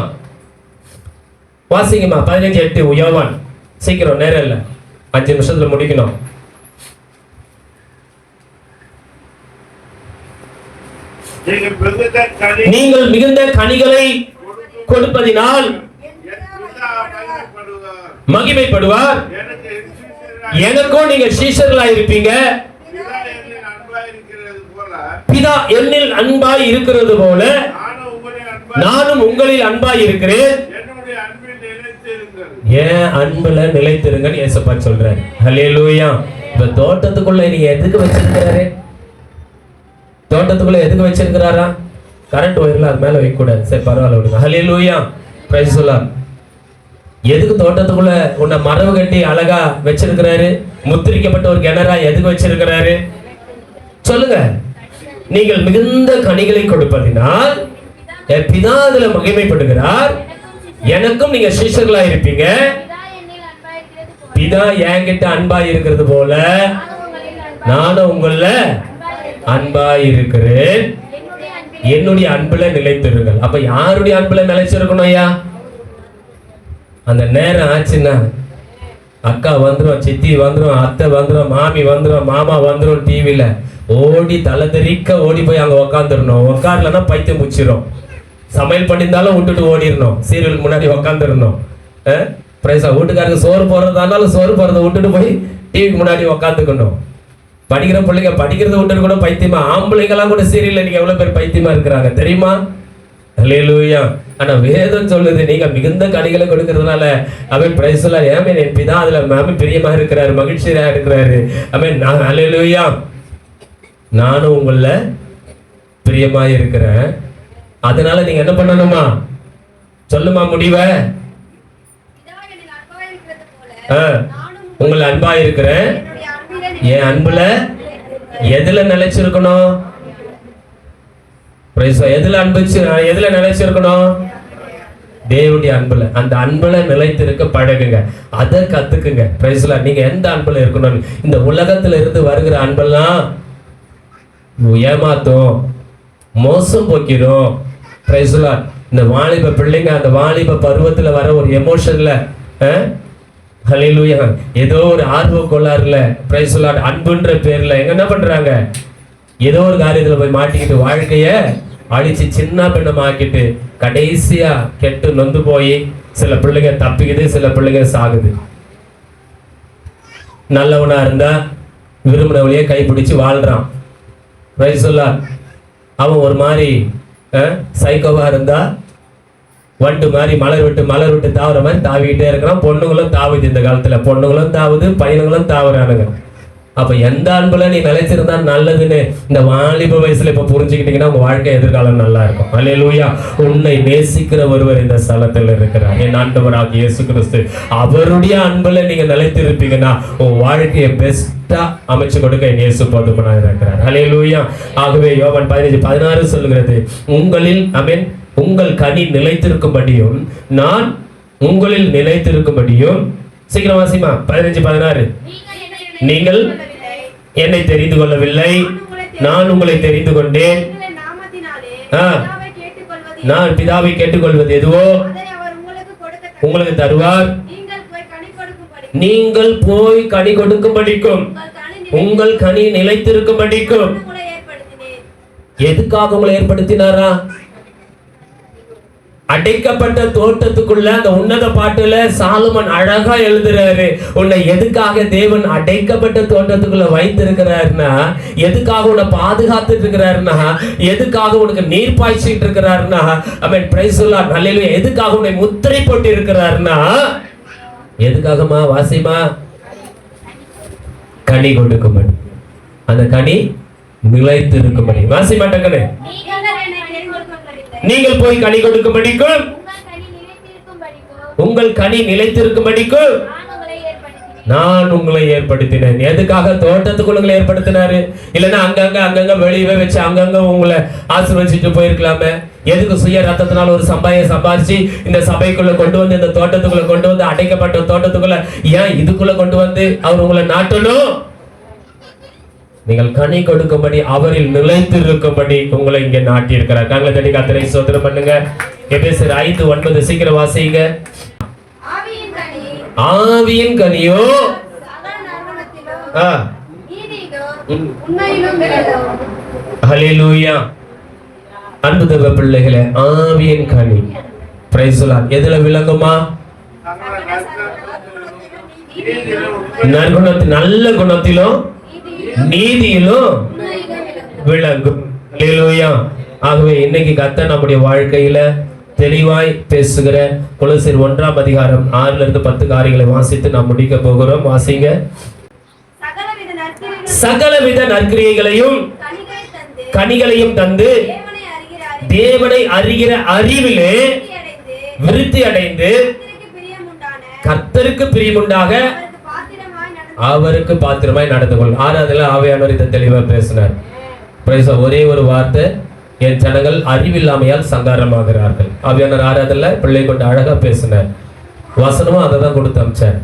வாசிங்கம்மா 15:8 யோவான். சீக்கிரம், நேரம் இல்லை, 5 நிமிஷத்துல முடிக்கணும். நீங்கள் மிகுந்த கனிகளை கொடுப்பதினால் மகிமைப்படுவார், எனக்கும் நீங்க சீஷர்களாய் இருப்பீங்க. பிதா என்னில் அன்பாய் இருக்கிறது போல நானும் உங்களில் அன்பாய் இருக்கிறேன். ஏன் அன்புல நிலைத்திருங்கன்னு இயேசுப்பா சொல்றாரு. ஹல்லேலூயா. இப்ப தோட்டத்துக்குள்ள நீ எதுக்கு வச்சிருக்கிறாரு? தோட்டத்துக்குள்ள எதுக்கு வச்சிருக்கிறாரா? கரண்ட் ஒயர்ல அது மேல வைக்க கூடாது. சரி, பரவாயில்ல விடுங்க. ஹல்லேலூயா. Praise the Lord. எதுக்கு தோட்டத்துக்குள்ள உன்னை மரவு கட்டி அழகா வச்சிருக்கிறாரு? முத்திரிக்கப்பட்ட ஒரு கிணறா எதுக்கு வச்சிருக்கிறாரு சொல்லுங்க? நீங்கள் மிகுந்த கனிகளை கொடுப்பதினால் பிதா அதுல மகிமைப்படுகிறார், எனக்கும் நீங்க சீஷர்களா இருப்பீங்க. பிதா என்கிட்ட அன்பாய் இருக்கிறது போல நானும் உங்கள அன்பாய் இருக்கிறேன். என்னுடைய அன்புல நிலைத்திருங்கள். அப்ப யாருடைய அன்புல நிலைச்சிருக்கணும் ஐயா? அந்த நேரம் ஆச்சுன்னா அக்கா வந்துடும், சித்தி வந்துடும், அத்தை வந்துடும், மாமி வந்துடும், மாமா வந்துடும், டிவியில ஓடி தலை தெறிக்க ஓடி போய் அங்க உக்காந்துடணும். உக்காரலன்னா பைத்தியம் முடிச்சிடும். சமையல் பண்ணியிருந்தாலும் விட்டுட்டு ஓடிடணும், சீரியலுக்கு முன்னாடி உக்காந்துடணும். வீட்டுக்காரருக்கு சோறு போடுறதானாலும் சோறு போடுறத விட்டுட்டு போய் டிவிக்கு முன்னாடி உக்காந்துக்கணும். படிக்கிற பிள்ளைங்க படிக்கிறத விட்டுட்டு கூட பைத்தியமா, ஆம்பளைங்கெல்லாம் கூட சீரியல்ல நீங்க எவ்வளவு பேர் பைத்தியமா இருக்கிறாங்க தெரியுமா? ஹல்லேலூயா. ஆனா வேதம் சொல்லுது நீங்க மிகுந்த கனிகளை கொடுக்கறதுனால அவன் பிரைஸ் தி லார்ட். ஆமென். என் பிதா அதுல பிரியமா இருக்கிறாரு, மகிழ்ச்சியா இருக்கிறாரு. ஆமென். ஹல்லேலூயா. நானும் உங்கள பிரியமா இருக்கிறேன். அதனால நீங்க என்ன பண்ணணுமா? சொல்லுமா முடிவை. உங்களை அன்பா இருக்கிறேன். என் அன்புல எதுல நிலைச்சிருக்கணும்? எதுல நிலைச்சிருக்கணும்? தேவனுடைய அன்புல. அந்த அன்புல நிலைத்திருக்க பழகுங்க, அதை கத்துக்குங்க. Price the Lord. நீங்க எந்த அன்புல இருக்கணும்? இந்த உலகத்துல இருந்து வருகிற அன்பெல்லாம் ஏமாத்தும், மோசம் போக்கிரும். Price the Lord. இந்த வாலிப பிள்ளைங்க அந்த வாலிப பருவத்துல வர ஒரு எமோஷன்ல, ஹல்லேலூயா, ஏதோ ஒரு ஆர்வ கோளாறுல, பிரைஸ் தி லார்ட், அன்புன்ற பேர்ல என்ன பண்றாங்க? ஏதோ ஒரு காரியத்துல போய் மாட்டிக்கிட்டு வாழ்க்கைய அழிச்சு சின்ன பின்னமாக்கிட்டு கடைசியா கெட்டு நொந்து போய் சில பிள்ளைங்க தப்பிக்குது, சில பிள்ளைங்க சாகுது. நல்லவனா இருந்தா விரும்பினவளையே கைப்பிடிச்சு வாழ்றான். Price the Lord. அவன் ஒரு மாதிரி சைக்கோவா இருந்தா வண்டு மாதிரி மலர் விட்டு தாவுற மாதிரி தாவிக்கிட்டே இருக்கிறான். பொண்ணுங்களும் தாவுது. இந்த காலத்துல பொண்ணுங்களும் தாவுது, பையனுங்களும் தாவுறானுங்க. அப்ப எந்த அன்புல நீ நிலைச்சிருந்தா நல்லதுன்னு இந்த வாலிப வயசுல இப்ப புரிஞ்சுக்கிட்டீங்கன்னா உங்க வாழ்க்கை எதிர்காலம் நல்லா இருக்கும். அல்லேலூயா. உன்னை நேசிக்கிற ஒருவர் இந்த ஸ்தலத்தில் இருக்கிறார், என் ஆண்டவராகிய இயேசு கிறிஸ்து. அவருடைய அன்புல நீங்க நிலைத்திருப்பீங்கன்னா உன் வாழ்க்கையை பெஸ்டா அமைச்சு கொடுக்க என் இயேசு போதுமானவராக இருக்கிறார். அல்லேலூயா. ஆகவே யோவான் 15:16 சொல்லுகிறது, உங்களில் ஆமென் உங்கள் கனி நிலைத்திருக்கும்படியும் நான் உங்களில் நிலைத்திருக்கும்படியும். சீக்கிரம் வாசிமா 15:16. நீங்கள் என்னை தெரிந்து கொள்ளவில்லை, நான் உங்களை தெரிந்து கொண்டேன். நான் பிதாவை கேட்டுக்கொள்வது எதுவோ உங்களுக்கு தருவார். நீங்கள் போய் கனி கொடுக்கும்படிக்கும் உங்கள் கனி நிலைத்திருக்கும்படிக்கும். எதுக்காக உங்களை ஏற்படுத்தினாரா? அடைக்கப்பட்ட தோட்டத்துக்குள்ள அந்த உன்னத பாட்டுல சாலமன் அழகா எழுதுறாரு, உன்னை எதுக்காக தேவன் அடைக்கப்பட்ட தோட்டத்துக்குள்ள வைத்திருக்கிறாருன்னா, எதுக்காக உன்னை பாதுகாத்துட்டு இருக்கிறாருன்னா, எதுக்காக உனக்கு நீர் பாய்ச்சிட்டு இருக்கிறாருன்னா, அவன் பிரைஸ் தி லார்ட், ஹல்லேலூயா, எதுக்காக உன்னை முத்திரை போட்டு இருக்கிறாருன்னா, எதுக்காகமா? வாசிமா. கனி கொடுக்கும்படி, அந்த கனி நிலைத்து இருக்கும்படி. வாசி மாட்டேங்கன்னு. நீங்கள் போய் கனி கொடுக்கும்படிக்கும் உங்கள் கனி நிலைத்திருக்கும்படிக்கும் நான் உங்களை ஏற்படுத்தினேன். எதுக்காக தோட்டத்துக்குள்ள உங்களை ஏற்படுத்தினாரு? இல்லைன்னா அங்கங்க வெளியவே வச்சு அங்கங்க உங்களை ஆசீர்வதிச்சுட்டு போயிருக்கலாமே. எதுக்கு சுய ரத்தத்தினால ஒரு சம்பாதிச்சு இந்த சபைக்குள்ள கொண்டு வந்து, இந்த தோட்டத்துக்குள்ள கொண்டு வந்து, அடைக்கப்பட்ட தோட்டத்துக்குள்ள ஏன் இதுக்குள்ள கொண்டு வந்து அவர் உங்களை நாட்டணும்? நீங்கள் கனி கொடுக்கும்படி, அவரில் நிலைத்து இருக்கும்படி உங்களை இங்கே நாட்டி இருக்கிறார். கண்களை தட்டி கர்த்தரை ஸ்தோத்திரம் பண்ணுங்க. எபேசியர் 5:9 சீக்கிரம் வாசிங்க. ஆவியின் கனியோ ஹல்லேலூயா. அன்பு தேவ பிள்ளைகளே, ஆவியின் கனி பிரைஸ் தி லார்ட் எதுல விளங்குமா? நல்ல குணத்திலும் நீதியிலும் விளங்கும். ஹல்லேலூயா. ஆகவே இன்னைக்கு கர்த்தர் நம்முடைய வாழ்க்கையில தெளிவாய் பேசுகிற கொலோசியர் 1ஆம் அதிகாரம் 6-10 காரியங்களை வாசித்து நாம் முடிக்க போகிறோம். வாசிங்க. சகலவித நற்கிரியைகளையும் கனிகளையும் தந்து தேவனை அறிகிற அறிவிலே விருத்தி அடைந்து கர்த்தருக்கு பிரியமுண்டாக அவருக்கு பாத்திரமாய் நடந்து கொள். ஆறாவதுல ஆவியானவர் இதை தெளிவா பேசினார். ஒரே ஒரு வார்த்தை, என் ஜனங்கள் அறிவில்லாமையால் சங்காரமாகிறார்கள். ஆவியானவர் ஆறாவதுல பிள்ளை கொண்டு அழகா பேசினார். வசனமும் அதை தான் கொடுத்து அமிச்சார்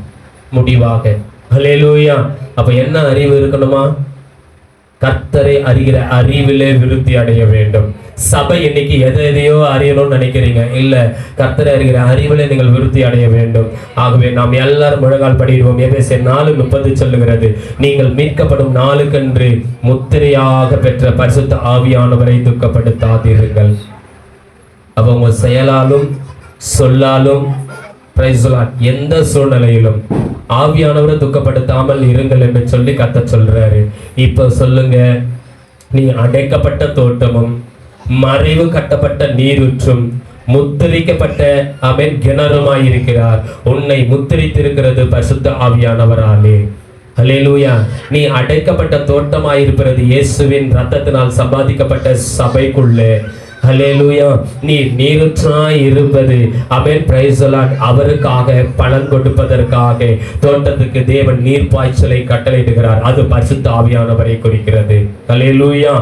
முடிவாக. ஹல்லேலூயா. அப்ப என்ன அறிவு இருக்கணுமா? கர்த்தரை அறிகிற அறிவிலே விருத்தி அடைய வேண்டும். சபை இன்னைக்கு எதையோ அறியணும்னு நினைக்கிறீங்க, இல்ல, கர்த்தரை அறிகிற அறிவிலே நீங்கள் விருத்தி அடைய வேண்டும். ஆகவே நாம் எல்லாரும் முழங்கால் படிடுவோம். எபேசியர் 4:30 சொல்லுகிறது, நீங்கள் மீட்கப்படும் நாளுக்கென்று முத்திரையாக பெற்ற பரிசுத்த ஆவியானவரை துக்கப்படுத்தாதீர்கள். அப்ப உங்க செயலாலும் சொல்லாலும் எந்த சூழ்நிலையிலும் ஆவியானவரை துக்கப்படுத்தாமல் இருங்கள் என்று சொல்லி கர்த்தர் சொல்றாரு. இப்ப சொல்லுங்க, நீ அடைக்கப்பட்ட தோட்டமும் மறைவு கட்டப்பட்ட நீரூற்றும் முத்திரிக்கப்பட்ட அவன் கிணறுமாயிருக்கிறார். உன்னை முத்திரித்திருக்கிறது பரிசுத்த ஆவியானவராலே. ஹல்லேலூயா. நீ அடைக்கப்பட்ட தோட்டமாயிருக்கிறது இயேசுவின் ரத்தத்தினால் சம்பாதிக்கப்பட்ட சபைக்குள்ளே. ஹல்லேலூயா. நீ நீரூற்றாய் இருப்பது ஆமென் பிரைஸ் தி லார்ட் அவருக்காக பலன் கொடுப்பதற்காக தோட்டத்துக்கு தேவன் நீர் பாய்ச்சலை கட்டளையிடுகிறார். அது பரிசுத்த ஆவியானவரை குறிக்கிறது. ஹல்லேலூயா.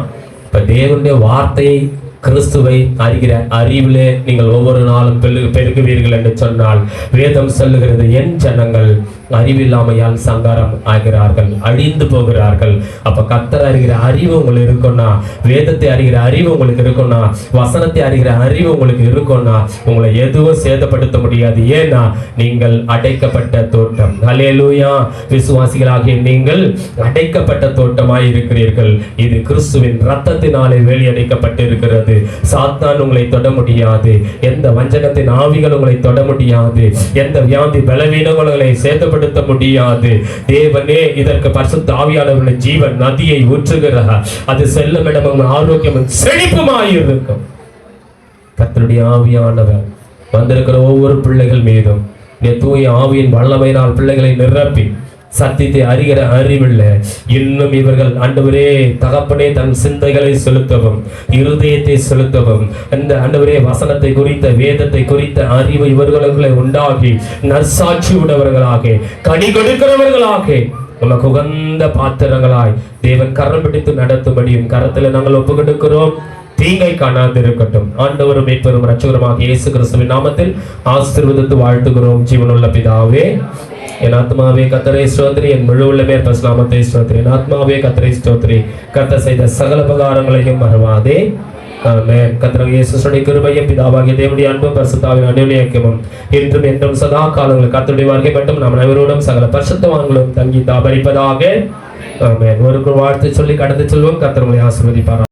இப்ப தேவனுடைய வார்த்தையை கிறிஸ்துவை அறிகிற அறிவிலே நீங்கள் ஒவ்வொரு நாளும் பெருகுவீர்கள் என்று சொன்னால் வேதம் சொல்லுகிறது, என் ஜனங்கள் அறிவில்லாமையால் சங்காரம் ஆகிறார்கள், அழிந்து போகிறார்கள். அப்ப கர்த்தரை அறிகிற அறிவு உங்களுக்கு இருக்கும்னா, வேதத்தை அறிகிற அறிவு உங்களுக்கு இருக்கும்னா, வசனத்தை அறிகிற அறிவு உங்களுக்கு இருக்கும்னா உங்களை எதுவும் சேதப்படுத்த முடியாது. ஏன்னா நீங்கள் அடைக்கப்பட்ட தோட்டம். ஹல்லேலூயா. விசுவாசிகளாகிய நீங்கள் அடைக்கப்பட்ட தோட்டமாய் இருக்கிறீர்கள். இது கிறிஸ்துவின் ரத்தத்தினாலே வேலியடைக்கப்பட்டு இருக்கிறது. சாத்தான் உங்களை தொட முடியாது. எந்த வஞ்சகத்தின் ஆவிகள் உங்களை தொட முடியாது. எந்த வியாதி பலவீனங்கள் உங்களை சேதப்படுத்த முடியாது. தேவனே இதற்கு பரிசுத்த ஆவியானவருடைய ஜீவன் நதியை ஊற்றுகிறார். அது செல்லும் இடமும் ஆரோக்கியமும் செழிப்புமாயிருக்கும். கர்த்தருடைய ஆவியானவர் வந்திருக்கிற ஒவ்வொரு பிள்ளைகள் மீதும் தூய ஆவியின் வல்லமையினால் பிள்ளைகளை நிரப்பி சத்தியத்தை அறிகிற அறிவில்ல இன்னும் இவர்கள் ஆண்டவரே தகப்பனே தன் சிந்தைகளை செலுத்தவும் இருதயத்தை செலுத்தவும் அந்த ஆண்டவரே வசனத்தை குறித்த வேதத்தை குறித்த அறிவு இவர்களுக்குள்ளே உண்டாகி நற்சாட்சி உடையவர்களாக கனி கொடுக்கிறவர்களாக உனக்கு உகந்த பாத்திரங்களாய் தேவன் கரம் பிடித்து நடத்தும்படியும் கரத்துல நாங்கள் ஒப்பு கொடுக்கிறோம். தீங்கை காணாது இருக்கட்டும். ஆண்டவரும் மீட்பரும் இரட்சகருமாக இயேசு கிறிஸ்துவின் நாமத்தில் ஆசீர்வதித்து வாழ்த்துகிறோம். ஜீவனுள்ள பிதாவே, என் ஆத்மாவே கர்த்தரை ஸ்தோத்திரி, என் முழு உள்ளமே நாமத்தை ஸ்தோத்திரி. என் ஆத்மாவே கர்த்தரை ஸ்தோத்திரி, கர்த்தர் செய்த சகல உபகாரங்களையும் மறவாதே. ஆமென். கர்த்தராகிய இயேசுவின் கிருபையும் பிதாவாகிய தேவனுடைய அன்பும் பரிசுத்த ஆவியின் அந்யோன்ய ஐக்கியமும் இன்றும் என்றும் சதா காலங்களில் கர்த்தருடைய வருகை மட்டும் நாம் அனைவரோடும் சகல பரிசுத்தவான்களும் தங்கி தாபரிப்பதாக. ஆமென். ஒரு வாழ்த்து சொல்லி கடந்து செல்வோம். கர்த்தர் உங்களை ஆசீர்வதிப்பார்.